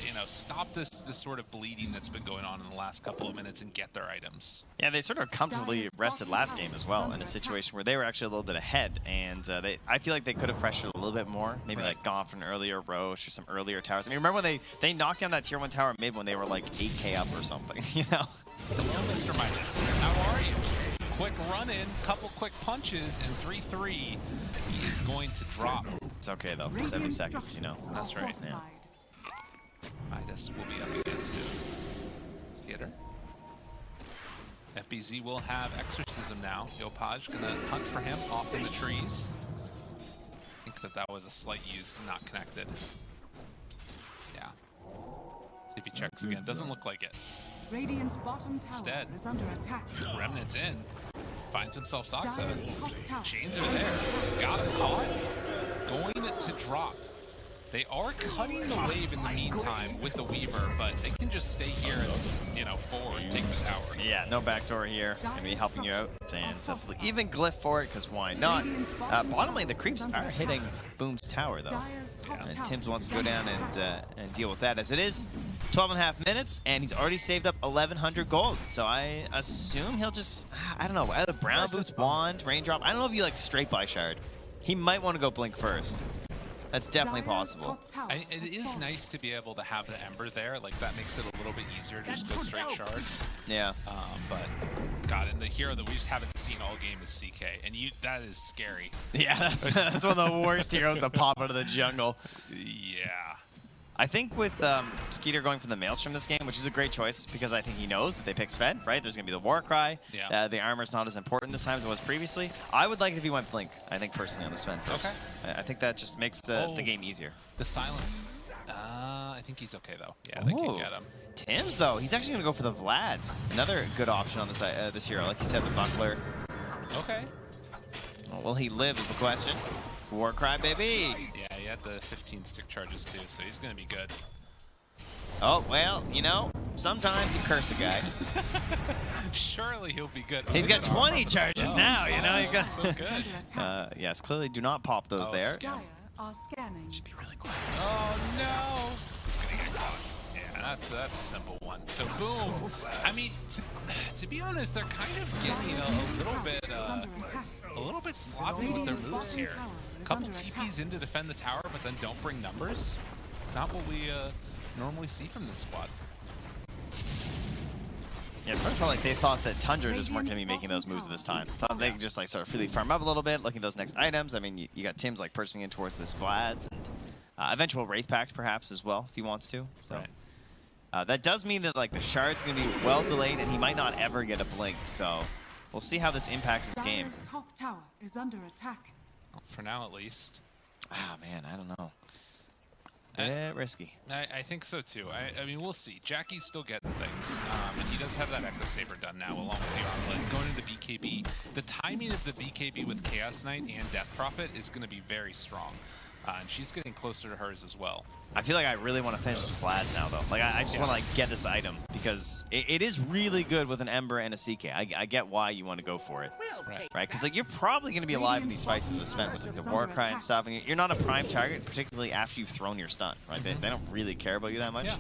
You know, stop this sort of bleeding that's been going on in the last couple of minutes and get their items. Yeah, they sort of comfortably rested last game as well in a situation where they were actually a little bit ahead, and I feel like they could have pressured a little bit more, maybe like gone for an earlier Roche or some earlier towers. I mean, remember when they knocked down that tier 1 tower mid when they were like 8k up or something, you know? Hello, Mr. Midas. How are you? Quick run in, couple quick punches, and 3-3. He is going to drop. It's okay though, 70 seconds, you know? That's right. Yeah. Midas will be up again soon. Let's get her. FBZ will have Exorcism now. Yopaj gonna hunt for him off in the trees. I think that was a slight use, not connected. Yeah. See if he checks again. Doesn't look like it. Radiant's bottom tower Instead, is under attack. Remnant's in. Finds himself Soxa. Dire's top tower. Chains are there. Got him caught. Going to drop. They are cutting the wave in the meantime with the Weaver, but they can just stay here as, you know, forward and take the tower. Yeah, no backdoor here. Gonna be helping you out. And even glyph for it, because why not? Bottom lane, the creeps are hitting Boom's tower, though. And Tims wants to go down and deal with that. As it is 12.5 minutes, and he's already saved up 1,100 gold. So I assume he'll just, I don't know, either Brown Boots, Wand, Raindrop. I don't know if you like straight by Shard. He might want to go Blink first. That's definitely possible. It is nice to be able to have the Ember there. Like, that makes it a little bit easier to just go straight Shard. Yeah. But, God, and the hero that we just haven't seen all game is CK. And that is scary. Yeah, that's one of the worst heroes to pop out of the jungle. Yeah. I think with Skeeter going for the Maelstrom this game, which is a great choice because I think he knows that they pick Sven, right? There's going to be the Warcry. Yeah. The armor's not as important this time as it was previously. I would like it if he went Blink, I think, personally, on the Sven first. Okay. I think that just makes the game easier. The silence. I think he's okay, though. Yeah, they can get him. Tims, though, he's actually going to go for the Vlads. Another good option on this, this hero. Like you said, the Buckler. Okay. Well, will he live is the question. Warcry, baby! Yeah, he had the 15 stick charges too, so he's gonna be good. Oh, well, you know, sometimes you curse a guy. Surely he'll be good. He's got 20 charges now, you know? You got so good. yes, clearly do not pop those there. Are scanning. Should be really quiet. Oh, no! He's gonna get caught. Yeah, that's a simple one. So, Boom. I mean, to be honest, they're kind of getting a little bit sloppy with their moves here. A couple TPs in to defend the tower, but then don't bring numbers. Not what we normally see from this squad. Yeah, it sort of felt like they thought that Tundra just weren't going to be making those moves at this time. Thought they could just like sort of freely farm up a little bit, looking at those next items. I mean, you got Tims like pushing in towards this Vlad's and eventual Wraith Pact perhaps as well if he wants to. So that does mean that like the Shard's going to be well delayed and he might not ever get a Blink. So we'll see how this impacts his game. Top tower is under attack. Well, for now, at least. Ah, man, I don't know. Bit risky. I think so too. I mean, we'll see. Jackie's still getting things, and he does have that Echo Saber done now, along with the Armlet. Going into BKB, the timing of the BKB with Chaos Knight and Death Prophet is going to be very strong, and she's getting closer to hers as well. I feel like I really want to finish this Vlad's now, though. Like, I just want to like get this item because it is really good with an Ember and a CK. I get why you want to go for it, right? Because like you're probably going to be alive in these fights in this event with like the Warcry and stuff, and you're not a prime target, particularly after you've thrown your stun, right? They don't really care about you that much. Yeah.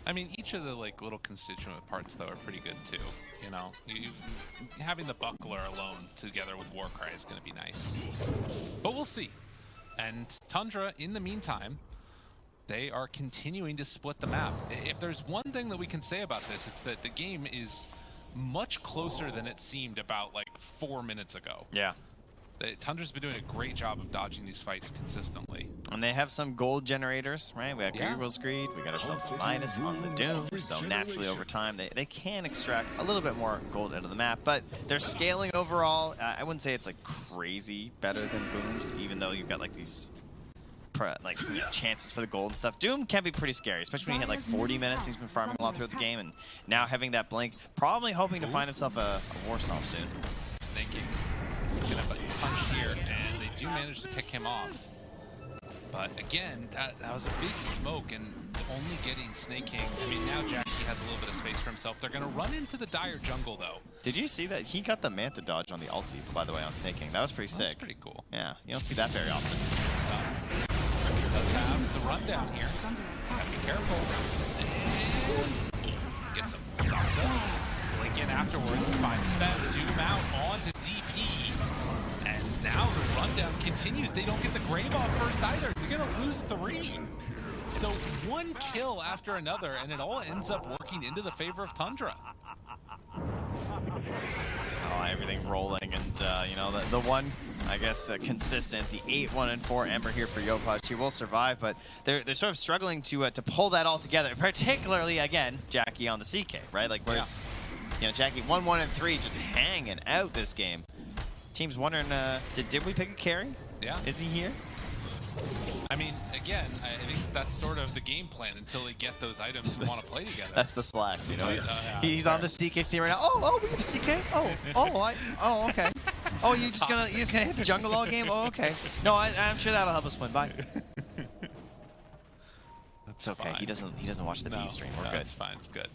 I mean, each of the like little constituent parts though are pretty good too. You know, having the Buckler alone together with Warcry is going to be nice, but we'll see. And Tundra, in the meantime, they are continuing to split the map. If there's one thing that we can say about this, it's that the game is much closer than it seemed about like 4 minutes ago. Yeah. Tundra's been doing a great job of dodging these fights consistently. And they have some gold generators, right? We have Greedwill's Greed, we got ourselves the Minus on the Doom, so naturally over time they can extract a little bit more gold out of the map, but they're scaling overall. I wouldn't say it's like crazy better than Boom's, even though you've got like these like chances for the gold and stuff. Doom can be pretty scary, especially when you hit like 40 minutes. He's been farming a lot throughout the game, and now having that Blink, probably hoping to find himself a War Stomp soon. Snaking. Gonna punch here, and they do manage to pick him off. But again, that was a big smoke, and only getting Snake King. I mean, now Jackie has a little bit of space for himself. They're going to run into the dire jungle, though. Did you see that? He got the Manta dodge on the ulti, by the way, on Snake King. That was pretty sick. That's pretty cool. Yeah, you don't see that very often. Let's have the rundown here. Gotta be careful. And gets him. Zaxa. Blink in afterwards. Finds Sven. Doom out onto DP. And now the rundown continues. They don't get the Grave off first either. They're going to lose 3. So one kill after another, and it all ends up working into the favor of Tundra. Oh, everything rolling, and you know, the one, I guess, consistent, the 8-1-4 Ember here for Yopaj. He will survive, but they're sort of struggling to pull that all together, particularly, again, Jackie on the CK, right? Like, where's, you know, Jackie 1-1-3 just hanging out this game. Team's wondering, did we pick a carry? Yeah. Is he here? I mean, again, I think that's sort of the game plan until they get those items and want to play together. That's the slacks, you know. Yeah, He's on the CK right now. Oh, we have a CK. Oh, okay. Oh, you're just gonna hit the jungle all game. Oh, okay. No, I'm sure that'll help us win. Bye. It's okay. Fine. He doesn't watch the B stream. We're good. It's fine. It's good.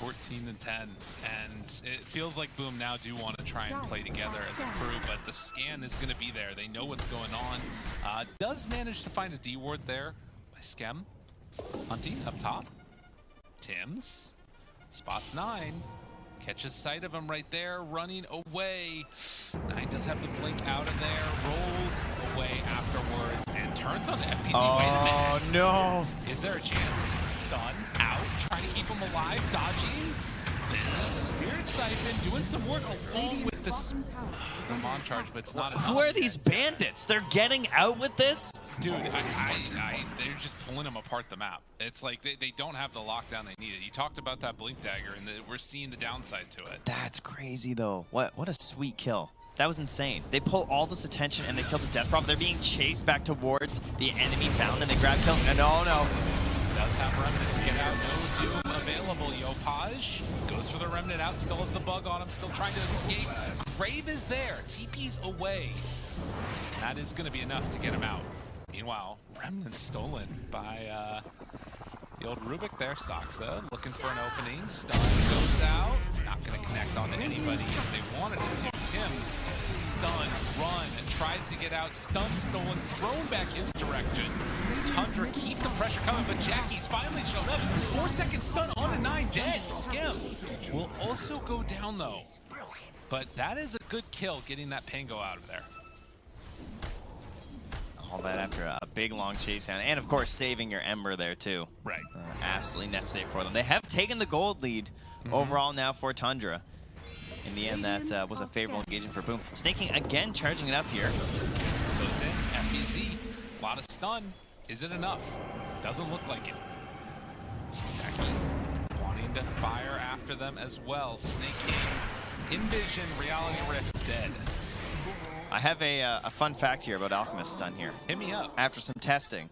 14-10, and it feels like Boom now do want to try and play together as a crew, but the scan is going to be there. They know what's going on. Does manage to find a D ward there by Skem. Hunty up top. Tim's spots 9. Catches sight of him right there, running away. 9 does have the blink out of there, rolls away afterwards, and turns on the FPZ. Oh, wait a minute. no. Is there a chance? Stun, out, trying to keep him alive, dodging. The Spirit Siphon doing some work along with this Mon charge, but it's not enough. Who are these bandits? They're getting out with this? Dude, they're just pulling them apart the map. It's like they don't have the lockdown they needed. You talked about that Blink Dagger, and we're seeing the downside to it. That's crazy, though. What a sweet kill. That was insane. They pull all this attention, and they kill the Death Prop. They're being chased back towards the enemy found, and they grab kill. And no. Does have Remnant to get out. No Doom available. Yopaj goes for the Remnant out. Still has the bug on him. Still trying to escape. Grave is there. TP's away. That is going to be enough to get him out. Meanwhile, Remnant stolen by the old Rubik there. Zaxa looking for an opening. Stun goes out. Not going to connect onto anybody if they wanted it to. Tim's stun, run, and tries to get out. Stun stolen, thrown back his direction. Tundra keep the pressure coming, but Jackie's finally shown up. 4-second stun on the 9, dead. Skim will also go down though. But that is a good kill, getting that Pango out of there. All that after a big long chase down, and of course saving your Ember there too. Right. Absolutely necessary for them. They have taken the gold lead overall now for Tundra. In the end, that was a favorable engagement for Boom. Snaking again, charging it up here. Goes in, FBZ, a lot of stun. Is it enough? Doesn't look like it. Jackie wanting to fire after them as well. Snake King, Envision, Reality Rift, dead. I have a fun fact here about Alchemist stun here. Hit me up. After some testing,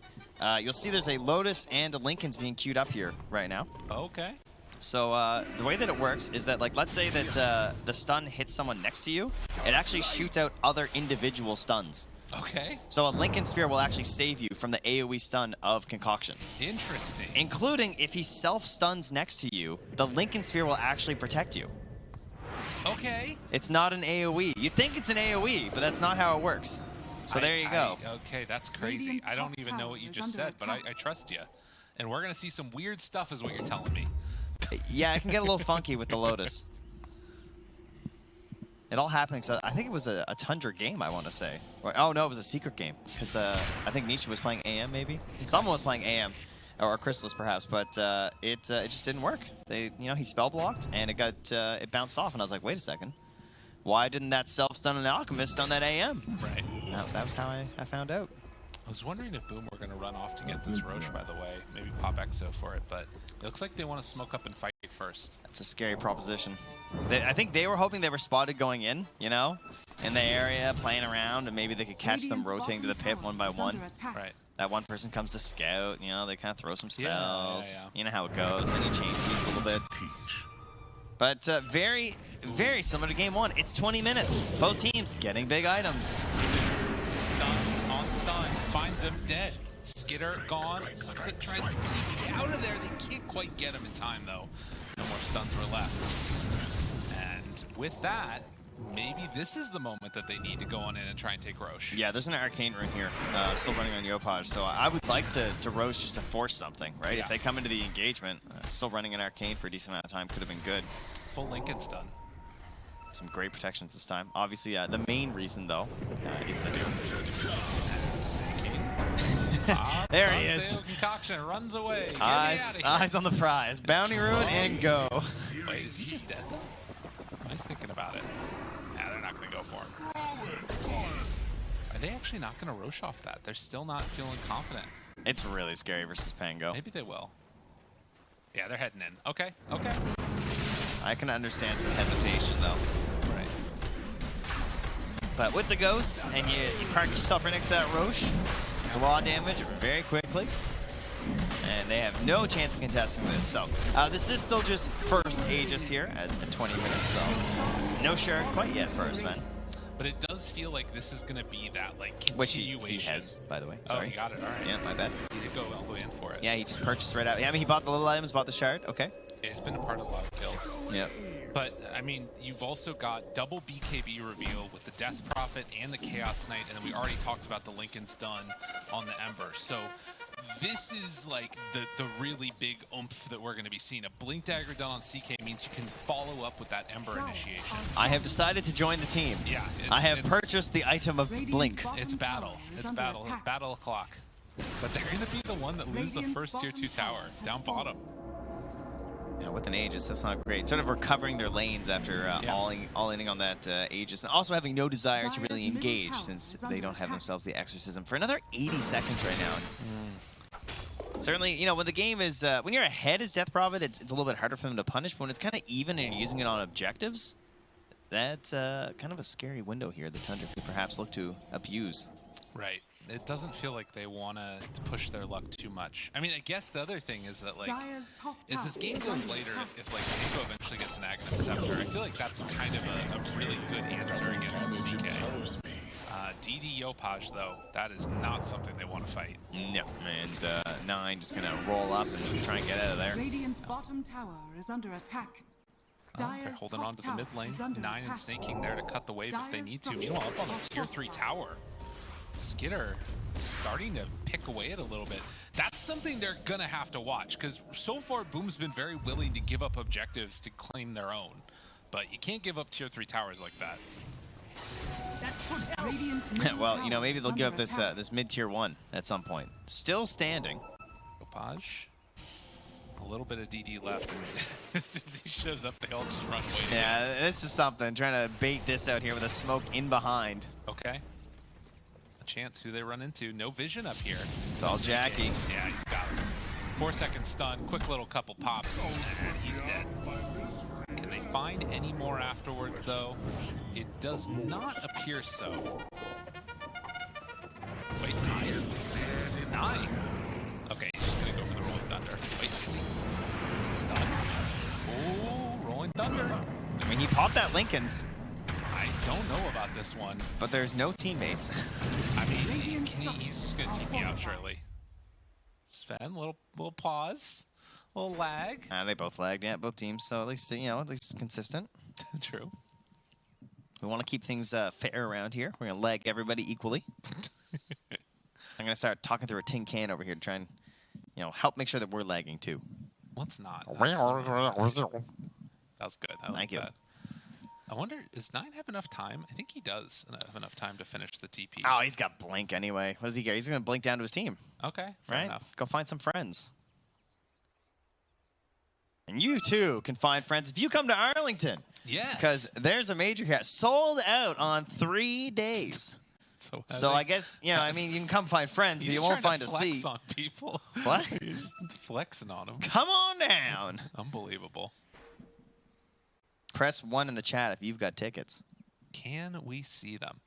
you'll see there's a Lotus and a Lincoln's being queued up here right now. Okay. So the way that it works is that, like, let's say that the stun hits someone next to you, it actually shoots out other individual stuns. Okay. So a Lincoln Sphere will actually save you from the AoE stun of Concoction. Interesting. Including if he self-stuns next to you, the Lincoln Sphere will actually protect you. Okay. It's not an AoE. You think it's an AoE, but that's not how it works. So there you go. Okay, that's crazy. I don't even know what you just said, but I trust you. And we're going to see some weird stuff is what you're telling me. Yeah, it can get a little funky with the Lotus. It all happened because I think it was a Tundra game, I want to say. Or, oh, no, it was a secret game. Because I think Nietzsche was playing AM, maybe? Someone was playing AM. Or Chrysalis, perhaps. But it just didn't work. He spell blocked, and it bounced off. And I was like, wait a second. Why didn't that self-stun an Alchemist stun that AM? Right. That was how I found out. I was wondering if Boom were going to run off to get this Roche, by the way. Maybe pop Exo for it, but it looks like they want to smoke up and fight first. That's a scary proposition. I think they were hoping they were spotted going in the area, playing around, and maybe they could catch them rotating to the pit one by one. Right. That one person comes to scout, they kind of throw some spells. Yeah. You know how it goes, then you change things a little bit. But very, very similar to game one. It's 20 minutes. Both teams getting big items. Stun on stun. finds him dead. Skitter gone. Sunset tries to TP out of there. They can't quite get him in time, though. No more stuns were left. And with that, maybe this is the moment that they need to go on in and try and take Roche. Yeah, there's an arcane rune here, still running on Yopaj, so I would like to Roche just to force something, right? Yeah. If they come into the engagement, still running an arcane for a decent amount of time could have been good. Full Lincoln stun. Some great protections this time. Obviously, the main reason, though, is the Doom. There he is. Concoction runs away. Get Eyes on the prize. Bounty rune and go. Wait, is he just dead though? I was thinking about it. Nah, they're not going to go for him. Are they actually not going to Roche off that? They're still not feeling confident. It's really scary versus Pango. Maybe they will. Yeah, they're heading in. Okay, okay. I can understand some hesitation, though. Right. But with the ghosts, and you park yourself right next to that Roche, it's a lot of damage very quickly. And they have no chance of contesting this. So this is still just first Aegis here at 20 minutes. So no sure quite yet for Sven. But it does feel like this is going to be that like Which continuation. he has, by the way. Sorry. Oh, you got it. All right. Yeah, my bad. He did go all the way in for it. Yeah, he just purchased right out. Yeah, I mean, he bought the little items, bought the shard. Okay. Yeah, he's been a part of a lot of kills. Yep. But, I mean, you've also got double BKB reveal with the Death Prophet and the Chaos Knight, and then we already talked about the Lincoln stun on the Ember. So this is like the really big oomph that we're going to be seeing. A Blink Dagger done on CK means you can follow up with that Ember initiation. I have decided to join the team. Yeah. I have purchased the item of Blink. It's battle. It's battle. Battle o'clock. But they're going to be the one that lose the first tier 2 tower down bottom. Yeah, with an Aegis, that's not great. Sort of recovering their lanes after all-inning on that Aegis. And also having no desire to really engage since they don't have themselves the Exorcism for another 80 seconds right now. Certainly, you know, when the game is, when you're ahead as Death Prophet, it's a little bit harder for them to punish, but when it's kind of even and you're using it on objectives, that's kind of a scary window here that Tundra could perhaps look to abuse. Right. It doesn't feel like they want to push their luck too much. I mean, I guess the other thing is that, like, as this game goes later, if like, Pango eventually gets an Aghanim Scepter, I feel like that's kind of a really good answer against the CK. DD Yopaj, though, that is not something they want to fight. No, and 9 just going to roll up and try and get out of there. Radiant's bottom tower is under attack. They're holding on to the mid lane. 9 and snaking there to cut the wave if they need to. Meanwhile, up on the tier 3 tower, Skitter starting to pick away at a little bit. That's something they're going to have to watch, because so far Boom's been very willing to give up objectives to claim their own. But you can't give up tier 3 towers like that. Well, you know, maybe they'll give up this this mid-tier 1 at some point. Still standing. Yopaj. A little bit of DD left, and as soon as he shows up, they all just run away. Yeah, this is something. Trying to bait this out here with a smoke in behind. Okay. A chance who they run into. No vision up here. It's all Jackie. Yeah, he's got it. 4-second stun, quick little couple pops, and he's dead. Can they find any more afterwards, though? It does not appear so. Wait, 9? Okay, he's just gonna go for the Rolling Thunder. Wait, is he? Stun. Oh, Rolling Thunder. I mean, he popped that Lincoln's. I don't know about this one. But there's no teammates. I mean, he's just gonna TP out shortly. Sven, little pause. A little lag. They both lagged, yeah, both teams. So at least, you know, at least consistent. True. We want to keep things fair around here. We're going to lag everybody equally. I'm going to start talking through a tin can over here to try and, you know, help make sure that we're lagging too. What's not? That's good. I like Thank you. that. I wonder, does 9 have enough time? I think he does have enough time to finish the TP. Oh, he's got blink anyway. What does he get? He's going to blink down to his team. Okay, fair right? enough. Go find some friends. And you, too, can find friends if you come to Arlington. Yes. Because there's a major here. Sold out on 3 days. So I guess, you know, I mean, you can come find friends, but you won't find a seat. On people. What? You're just flexing on them. Come on down. Unbelievable. Press 1 in the chat if you've got tickets. Can we see them?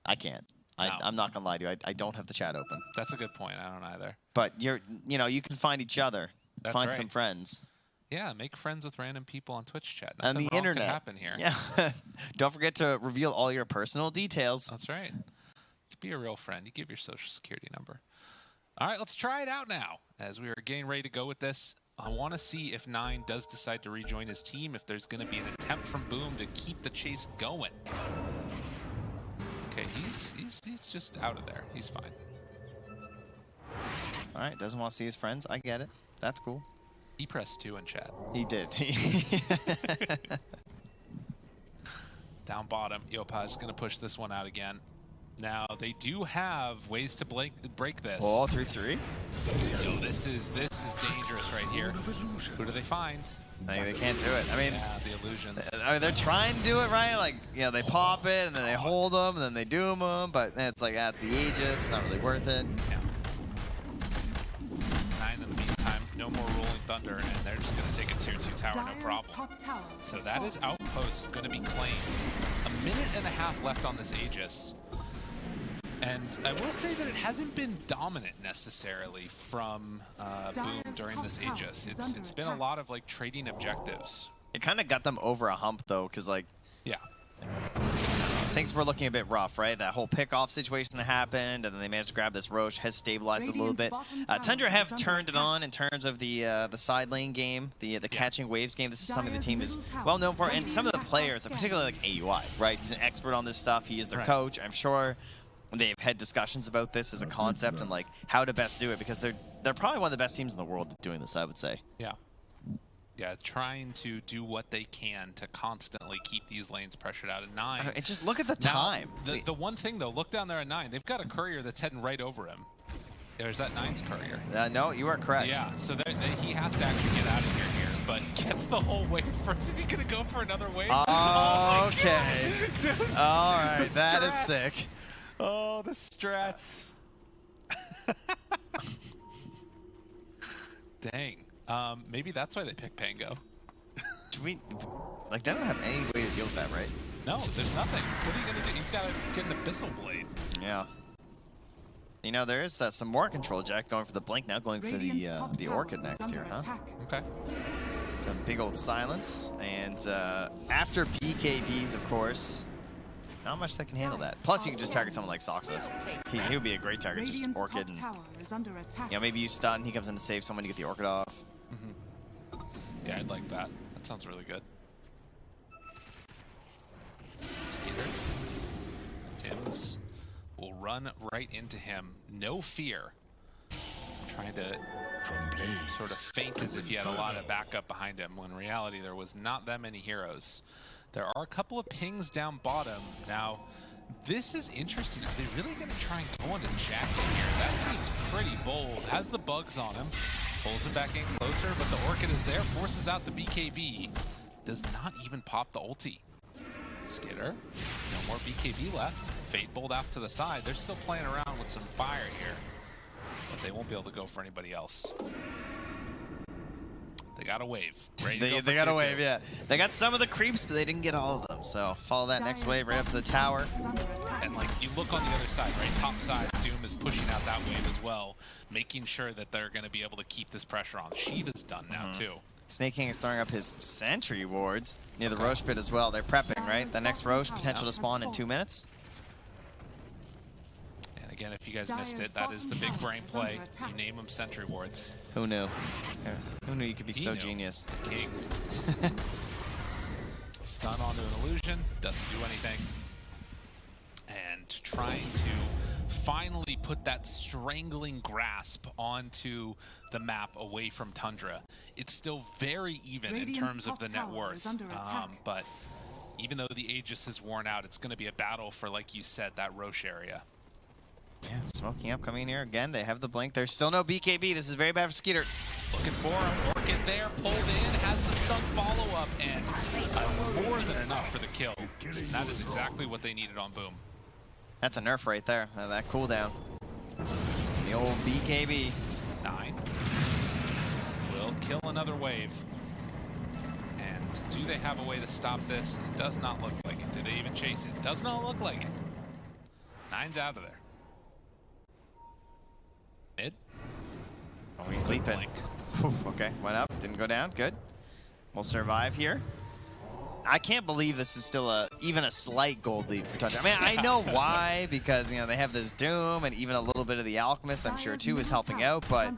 I can't. No. I'm not going to lie to you. I don't have the chat open. That's a good point. I don't either. But you know, you can find each other. That's find right. some friends. Yeah, make friends with random people on Twitch chat. On the internet. Can happen here. Yeah. Don't forget to reveal all your personal details. That's right. To be a real friend, you give your social security number. All right, let's try it out now. As we are getting ready to go with this, I want to see if 9 does decide to rejoin his team, if there's going to be an attempt from Boom to keep the chase going. Okay, he's just out of there. He's fine. All right, doesn't want to see his friends. I get it. That's cool. He pressed 2 in chat. He did. Down bottom, Yopaj is going to push this one out again. Now, they do have ways to break this. Oh, 3-3. So this is dangerous right here. Who do they find? I think they can't do it. I mean, yeah, the illusions. I mean, they're trying to do it right. Like, you know, they pop it and then they hold them and then they doom them, but it's like that's the Aegis. It's not really worth it. Yeah. 9 in the meantime, no more rolling thunder, and they're just going to take a tier 2 tower, no problem. So that is outpost going to be claimed. A minute and a half left on this Aegis. And I will say that it hasn't been dominant necessarily from Boom during this Aegis. It's been a lot of like trading objectives. It kind of got them over a hump though, because like, yeah, things were looking a bit rough, right? That whole pick-off situation that happened, and then they managed to grab this Roche, has stabilized it a little bit. Tundra have turned it on in terms of the side lane game, the catching waves game. This is something the team is well known for, and some of the players, particularly like AUI, right? He's an expert on this stuff. He is their coach, I'm sure. They've had discussions about this as a concept and like how to best do it, because they're probably one of the best teams in the world at doing this, I would say. Yeah. Yeah, trying to do what they can to constantly keep these lanes pressured out at 9. And just look at the time. The one thing though, look down there at 9. They've got a courier that's heading right over him. There's that 9's courier. No, you are correct. Yeah, so he has to actually get out of here, but gets the whole wave first. Is he gonna go for another wave? Okay. Dude, all right, that is sick. Oh, the strats. Dang. Maybe that's why they picked Pango. They don't have any way to deal with that, right? No, there's nothing. What are you going to do? He's got to get an Abyssal Blade. Yeah. You know, there is some more control, Jack, going for the Blink now, going for the Orchid next here, huh? Okay. Some big old silence. And after BKBs, of course, not much that can handle that. Plus, you can just target someone like Soxa. He would be a great target, just Orchid. And, maybe you stun, he comes in to save someone to get the Orchid off. Yeah, I'd like that. That sounds really good. Skeeter. Tim's will run right into him. No fear. Trying to sort of feint as if he had a lot of backup behind him, when in reality there was not that many heroes. There are a couple of pings down bottom. Now, this is interesting. Are they really going to try and go on to Jacket here? That seems pretty bold. Has the bugs on him. Pulls him back in closer, but the Orchid is there. Forces out the BKB. Does not even pop the ulti. Skitter. No more BKB left. Fate Bolt off to the side. They're still playing around with some fire here, but they won't be able to go for anybody else. They got a wave. They got a wave, yeah. They got some of the creeps, but they didn't get all of them. So follow that next wave right up to the tower. And like you look on the other side, right? Top side, Doom is pushing out that wave as well, making sure that they're going to be able to keep this pressure on. Shiva's done now too. Snake King is throwing up his sentry wards near the Roche pit as well. They're prepping, right? The next Roche potential to spawn in 2 minutes. And again, if you guys missed it, that is the big brain play. You name them sentry wards. Who knew? Who knew you could be so genius? King. Stun onto an illusion, doesn't do anything. And trying to finally put that strangling grasp onto the map away from Tundra. It's still very even in terms of the net worth, but even though the Aegis is worn out, it's going to be a battle for, like you said, that Roche area. Yeah, smoking up, coming in here again. They have the blink. There's still no BKB. This is very bad for Skeeter. Looking for him. Orchid there, pulled in, has the stun follow-up, and more than enough for the kill. And that is exactly what they needed on Boom. That's a nerf right there. That cooldown. The old BKB. 9 will kill another wave. And do they have a way to stop this? It does not look like it. Do they even chase it? Does not look like it. 9's out of there. Mid. Oh, he's leaping. Whew, okay, went up, didn't go down. Good. We'll survive here. I can't believe this is still even a slight gold lead for Tundra. I mean, I know why, because, you know, they have this Doom and even a little bit of the Alchemist, I'm sure, too, is helping out, but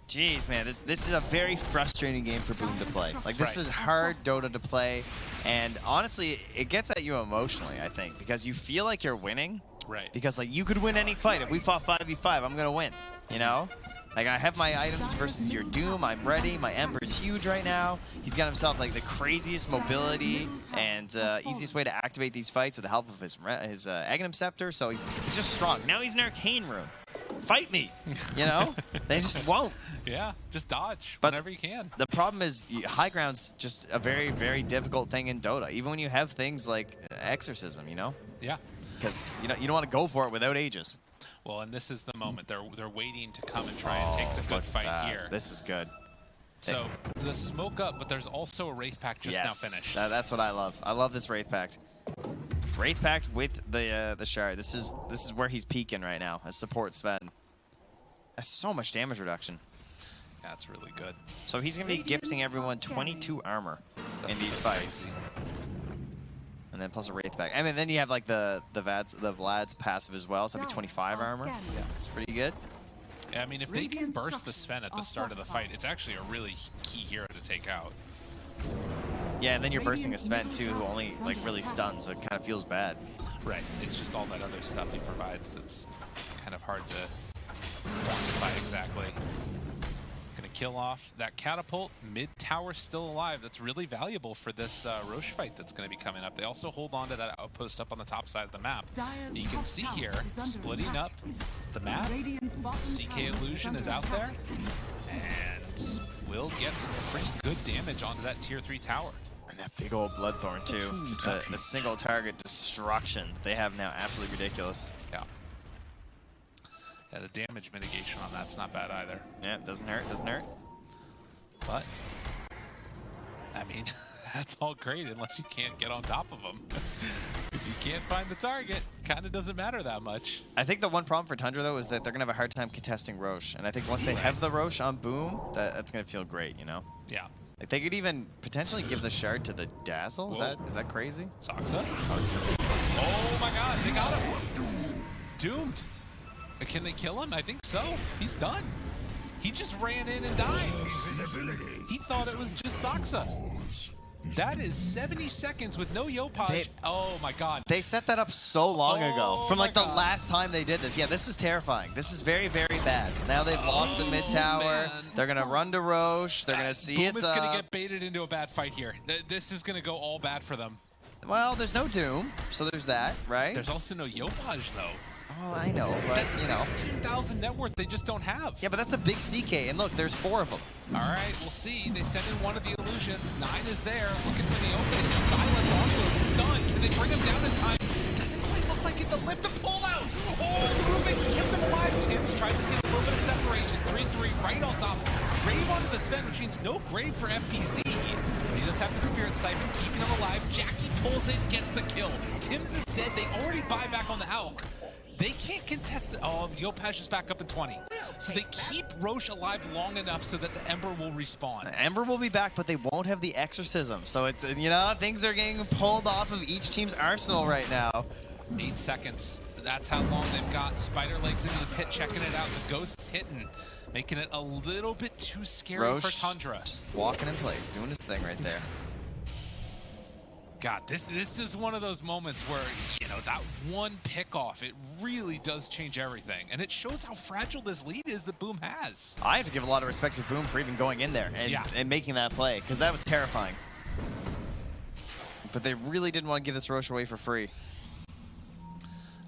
jeez, man, this is a very frustrating game for Boom to play. Like, this is hard Dota to play, and honestly, it gets at you emotionally, I think, because you feel like you're winning. Right. Because, like, you could win any fight. If we fought 5v5, I'm going to win, you know? Like, I have my items versus your Doom. I'm ready. My Ember's huge right now. He's got himself, like, the craziest mobility and easiest way to activate these fights with the help of his Aghanim Scepter, so he's just strong. Now he's in Arcane Room. Fight me, you know? They just won't. Yeah, just dodge whenever you can. The problem is high ground's just a very, very difficult thing in Dota, even when you have things like Exorcism, you know? Yeah. Because you don't want to go for it without Aegis. Well, and this is the moment. They're waiting to come and try and take the good fight here. This is good. So the smoke up, but there's also a Wraith Pact just now finished. That's what I love. I love this Wraith Pact. Wraith Pact with the Shard. This is where he's peaking right now as support Sven. That's so much damage reduction. That's really good. So he's gonna be gifting everyone 22 armor in these fights. And then plus a Wraith Pact. I mean, then you have like the Vlad's passive as well, so that'd be 25 armor. Yeah, it's pretty good. Yeah, I mean, if they can burst the Sven at the start of the fight, it's actually a really key hero to take out. Yeah, and then you're bursting a Sven too, who only like really stuns, so it kind of feels bad. Right. It's just all that other stuff he provides that's kind of hard to quantify exactly. Gonna kill off that catapult. Mid tower still alive. That's really valuable for this Roche fight that's going to be coming up. They also hold on to that outpost up on the top side of the map. You can see here, splitting up the map. CK Illusion is out there, and will get some pretty good damage onto that tier 3 tower. And that big old Bloodthorn too. Just the single target destruction they have now, absolutely ridiculous. Yeah. Yeah, the damage mitigation on that's not bad either. Yeah, doesn't hurt, doesn't hurt. But, I mean, that's all great unless you can't get on top of them. If you can't find the target, kind of doesn't matter that much. I think the one problem for Tundra, though, is that they're going to have a hard time contesting Roche. And I think once they have the Roche on Boom, that's going to feel great, you know? Yeah. Like, they could even potentially give the Shard to the Dazzle. Is that crazy? Soxa? Oh my god, they got him. Doomed. Can they kill him? I think so. He's done. He just ran in and died. He thought it was just Soxa. That is 70 seconds with no Yopaj. Oh my god. They set that up so long ago. From like the last time they did this. Yeah, this was terrifying. This is very, very bad. Now they've lost the mid tower. Man. They're going to run to Roche. They're going to see Boom is going to get baited into a bad fight here. This is going to go all bad for them. Well, there's no Doom, so there's that, right? There's also no Yopaj though. Oh, I know, but that's 16,000 net worth they just don't have. Yeah, but that's a big CK, and look, there's 4 of them. All right, we'll see. They send in one of the illusions. 9 is there, looking for the open. Silence onto him, stun. Can they bring him down in time? Doesn't quite look like it. The lift and pull out. Oh, Ruben kept him alive. Tim's tries to get a little bit of separation. 3-3 right on top. Grave onto the Sven, which means no grave for FPZ. But he does have the Spirit Siphon, keeping him alive. Jackie pulls it, gets the kill. Tim's is dead. They already buy back on the Alk. They can't contest the... Oh, Yopaj is back up at 20. So they keep Roche alive long enough so that the Ember will respawn. The Ember will be back, but they won't have the Exorcism. So it's, you know, things are getting pulled off of each team's arsenal right now. 8 seconds. That's how long they've got. Spider legs into the pit, checking it out. The Ghost's hitting, making it a little bit too scary Roche, for Tundra. Just walking in place, doing his thing right there. God, this is one of those moments where, you know, that one pickoff, it really does change everything. And it shows how fragile this lead is that Boom has. I have to give a lot of respect to Boom for even going in there and making that play, because that was terrifying. But they really didn't want to give this Roche away for free.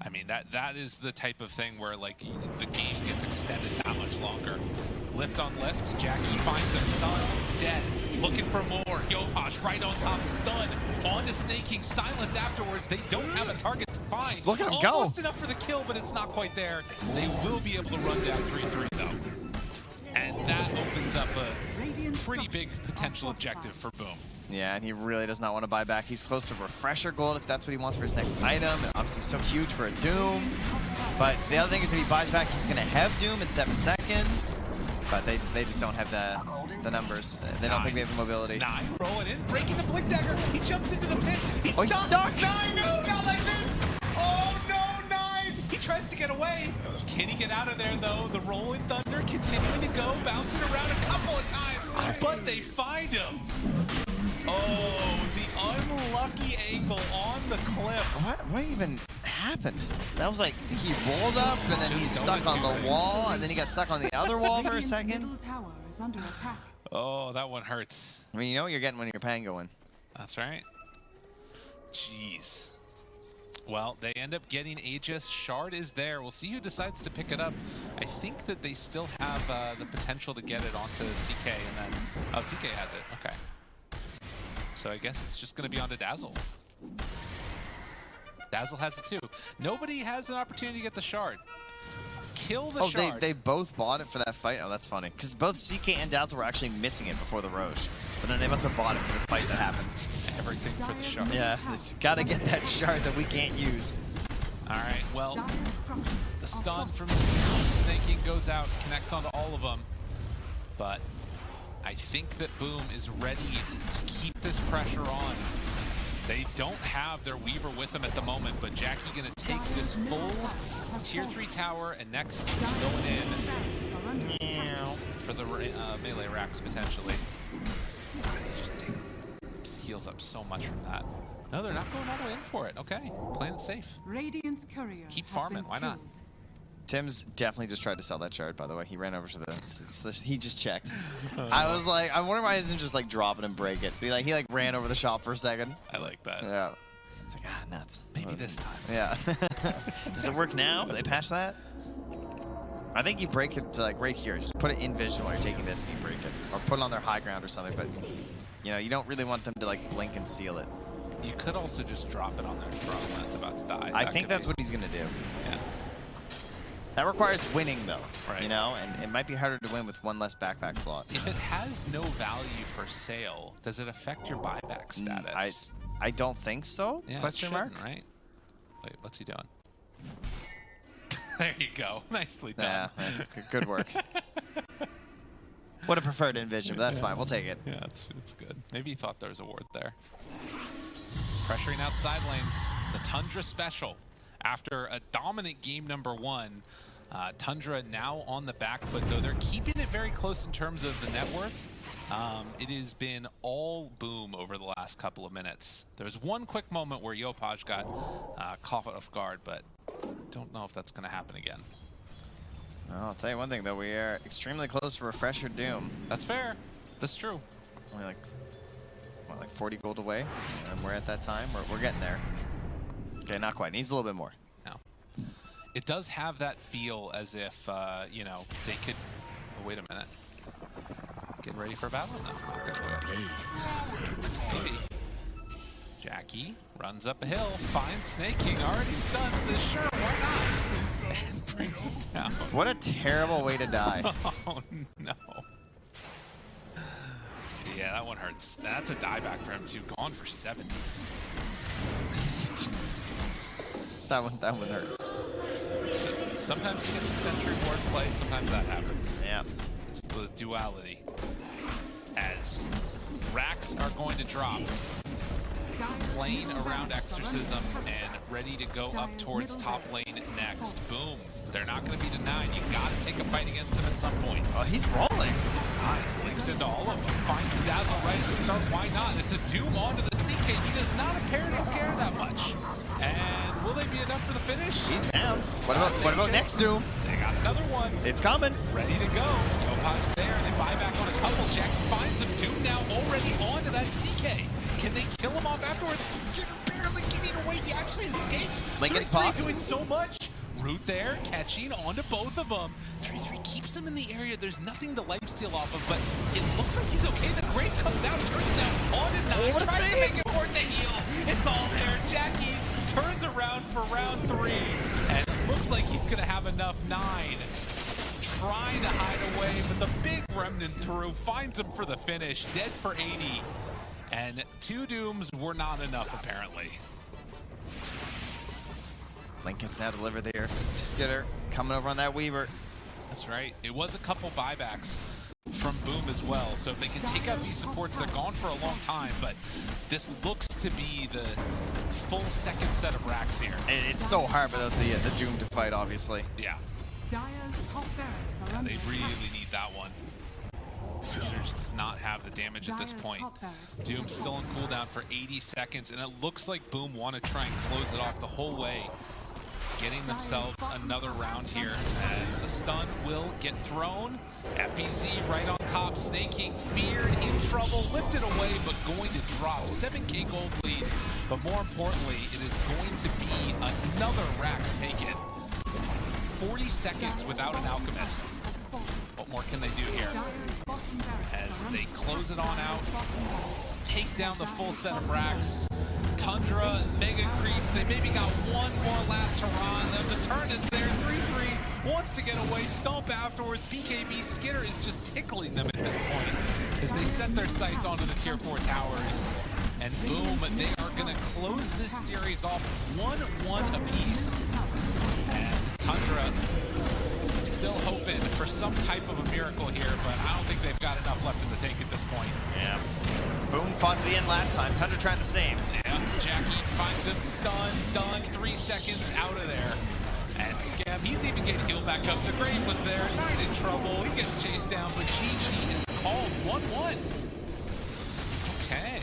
I mean, that is the type of thing where, like, the game gets extended that much longer. Lift on lift, Jackie finds him, stun, dead. Looking for more, Yopaj right on top, stun. On to Snaking, silence afterwards. They don't have a target to find. Look at him go. Almost enough for the kill, but it's not quite there. They will be able to run down 3-3 though. And that opens up a pretty big potential objective for Boom. Yeah, and he really does not want to buy back. He's close to Refresher Gold if that's what he wants for his next item. And obviously so huge for a Doom. But the other thing is if he buys back, he's going to have Doom in 7 seconds. But they just don't have the numbers. They don't think they have the mobility. 9 rolling in, breaking the blink dagger. He jumps into the pit. He's He's stuck. 9, no, not like this. Oh no, 9. He tries to get away. Can he get out of there though? The rolling thunder continuing to go, bouncing around a couple of times, but they find him. Oh, the unlucky angle on the cliff. What even happened? That was like he rolled up and then he's stuck on the wall and then he got stuck on the other wall for a Radiant's second. middle tower is under attack. Oh, that one hurts. I mean, you know what you're getting when you're Pango in. That's right. Jeez. Well, they end up getting Aegis. Shard is there. We'll see who decides to pick it up. I think that they still have the potential to get it onto CK, and then... Oh, CK has it. Okay. So I guess it's just going to be onto Dazzle. Dazzle has it too. Nobody has an opportunity to get the Shard. Kill the Shard. Oh, they both bought it for that fight? Oh, that's funny. Because both CK and Dazzle were actually missing it before the Roche. But then they must have bought it for the fight that happened. Everything for the Shard. Yeah, gotta get that Shard that we can't use. All right, well, Dire structures the are stun fortified. from Snaking goes out, connects onto all of them. But I think that Boom is ready to keep this pressure on. They don't have their Weaver with them at the moment, but Jackie gonna take this full tier 3 tower, and next he's going in Barracks are under attack. for the melee racks potentially. Just heals up so much from that. No, they're not going all the way in for it. Okay, playing it safe. Radiant's courier Keep has farming, been why not? killed. Tim's definitely just tried to sell that Shard, by the way. He ran over to he just checked. I was like, I wonder why he doesn't just like drop it and break it. He like ran over the shop for a second. I like that. Yeah. It's like, nuts. Maybe this time. Yeah. Does it work now? Did they patch that? I think you break it to like right here. Just put it in vision while you're taking this and you break it. Or put it on their high ground or something, but you know, you don't really want them to like blink and steal it. You could also just drop it on their throne when it's about to die. I think that's what he's gonna do. Yeah. That requires winning though, Right. you know, and it might be harder to win with one less backpack slot. If it has no value for sale, does it affect your buyback status? I don't think so. Yeah, it Question mark. shouldn't, right? Wait, what's he doing? There you go. Nicely done. Yeah, good work. Would have preferred Envision, but that's fine. We'll take it. Yeah, it's good. Maybe he thought there was a ward there. Pressuring out side lanes. The Tundra special. After a dominant game number 1, Tundra now on the back foot, though they're keeping it very close in terms of the net worth. It has been all Boom over the last couple of minutes. There was one quick moment where Yopaj got caught off guard, but don't know if that's going to happen again. Well, I'll tell you one thing, though. We are extremely close to Refresher Doom. That's fair. That's true. Only like, what, like 40 gold away? And we're at that time. We're getting there. Okay, not quite. Needs a little bit more. No. It does have that feel as if, you know, they could... Oh, wait a minute. Getting ready for a battle? No, not gonna do it. Maybe. Jackie runs up a hill, finds Snaking, already stunned, says sure, why not? And brings him down. What a terrible way to die. Oh, no. Yeah, that one hurts. That's a dieback for him, too. Gone for 70. That one hurts. So, sometimes you get the sentry ward play, sometimes that happens. Yeah. It's the duality. As racks are going to drop, playing around Exorcism and ready to go up towards top lane next. Boom. They're not going to be denied. You got to take a fight against him at some point. Oh, he's rolling. Links into all of them. Finds Dazzle right at the start. Why not? It's a Doom onto the CK. He does not appear to care that much. And will they be enough for the finish? He's down. What about next Doom? They got another one. It's coming. Ready to go. Yopaj's there. They buy back on a couple. Jackie finds him. Doom now already onto that CK. Can they kill him off afterwards? Barely giving away. He actually escapes. Lincoln's 3-3 popped. doing so much. Root there, catching onto both of them. 3-3 keeps him in the area. There's nothing to lifesteal off of, but it looks like he's okay. The Grave comes out, turns down onto 9, what a tries to save! make it worth the heal. It's all there. Jackie turns around for round 3, and it looks like he's going to have enough. 9 trying to hide away, but the big remnant through finds him for the finish. Dead for 80, and 2 Dooms were not enough, apparently. Lincoln's now delivered there. Just get her coming over on that Weaver. That's right. It was a couple buybacks from from Boom as well. So if they can take out these supports, they're gone for a long time, but this looks to be the full second set of racks here. It's so hard without the Doom to fight, obviously. Yeah. Dire's top barracks are under They attack. really need that one. Skitters does not have the damage at this Dire's point. top barracks Doom's still on cooldown for 80 seconds, and it looks like Boom want to try and close it off the whole way, getting themselves another round here as the stun will get thrown. FPZ right on top, snaking, feared, in trouble, lifted away, but going to drop. 7K gold lead, but more importantly, it is going to be another Rax taken. 40 seconds without an Alchemist. What more can they do here? As they close it on out, take down the full set of racks. Tundra, Mega Creeps, they maybe got one more last hurrah. The turn is there, 3-3, wants to get away, stomp afterwards. BKB Skitter is just tickling them at this point as they set their sights onto the tier 4 towers. And boom, they are gonna close this series off 1-1 apiece. And Tundra still hoping for some type of a miracle here, but I don't think they've got enough left in the tank at this point. Yeah. Boom fought to the end last time. Tundra trying the same. Yeah, Jackie finds him, stun, done, 3 seconds out of there. And Scab, he's even getting healed back up. The Grave was there, not in trouble. He gets chased down, but GG is called 1-1. Okay.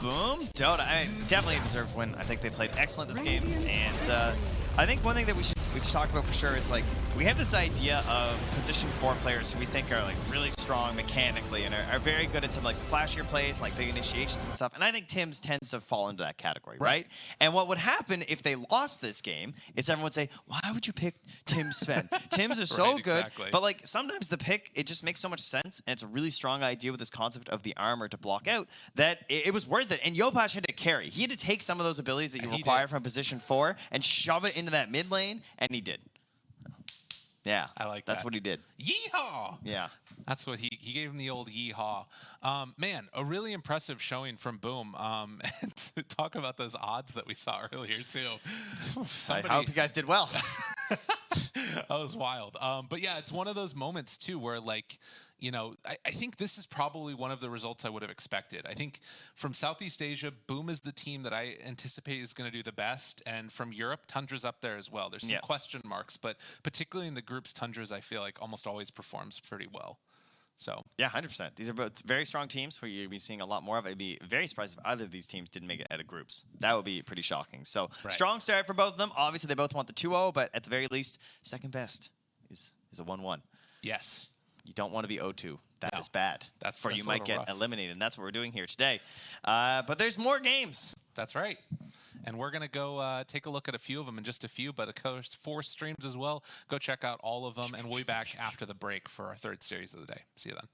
Boom. Dota, I mean, definitely a deserved win. I think they played excellent this game. And I think one thing that we should talk about for sure is, like, we have this idea of position 4 players who we think are, like, really strong mechanically and are very good at some, like, flashier plays, like big initiations and stuff. And I think Tim's tends to fall into that category, right? And what would happen if they lost this game is everyone would say, why would you pick Tim Sven? Tim's are so good. Exactly. But, like, sometimes the pick, it just makes so much sense. And it's a really strong idea with this concept of the armor to block out that it was worth it. And Yopash had to carry. He had to take some of those abilities that you require from position 4 and shove it into that mid lane, and he did. Yeah, I like that. That's what he did. Yeehaw! Yeah. That's what he gave him, the old yeehaw. Man, a really impressive showing from Boom. And to talk about those odds that we saw earlier too. I hope you guys did well. That was wild. But yeah, it's one of those moments too where, like, you know, I think this is probably one of the results I would have expected. I think from Southeast Asia, Boom is the team that I anticipate is going to do the best. And from Europe, Tundra's up there as well. There's some question marks, but particularly in the groups, Tundra's, I feel like, almost always performs pretty well. So yeah, 100%. These are both very strong teams where you'll be seeing a lot more of it. I'd be very surprised if either of these teams didn't make it out of groups. That would be pretty shocking. So strong start for both of them. Obviously, they both want the 2-0, but at the very least, second best is a 1-1. Yes. You don't want to be 0-2. That is bad. That's you might get rough. eliminated, and that's what we're doing here today. But there's more games. That's right. And we're going to go take a look at a few of them in just a few, but of course 4 streams as well. Go check out all of them, and we'll be back after the break for our 3rd series of the day. See you then.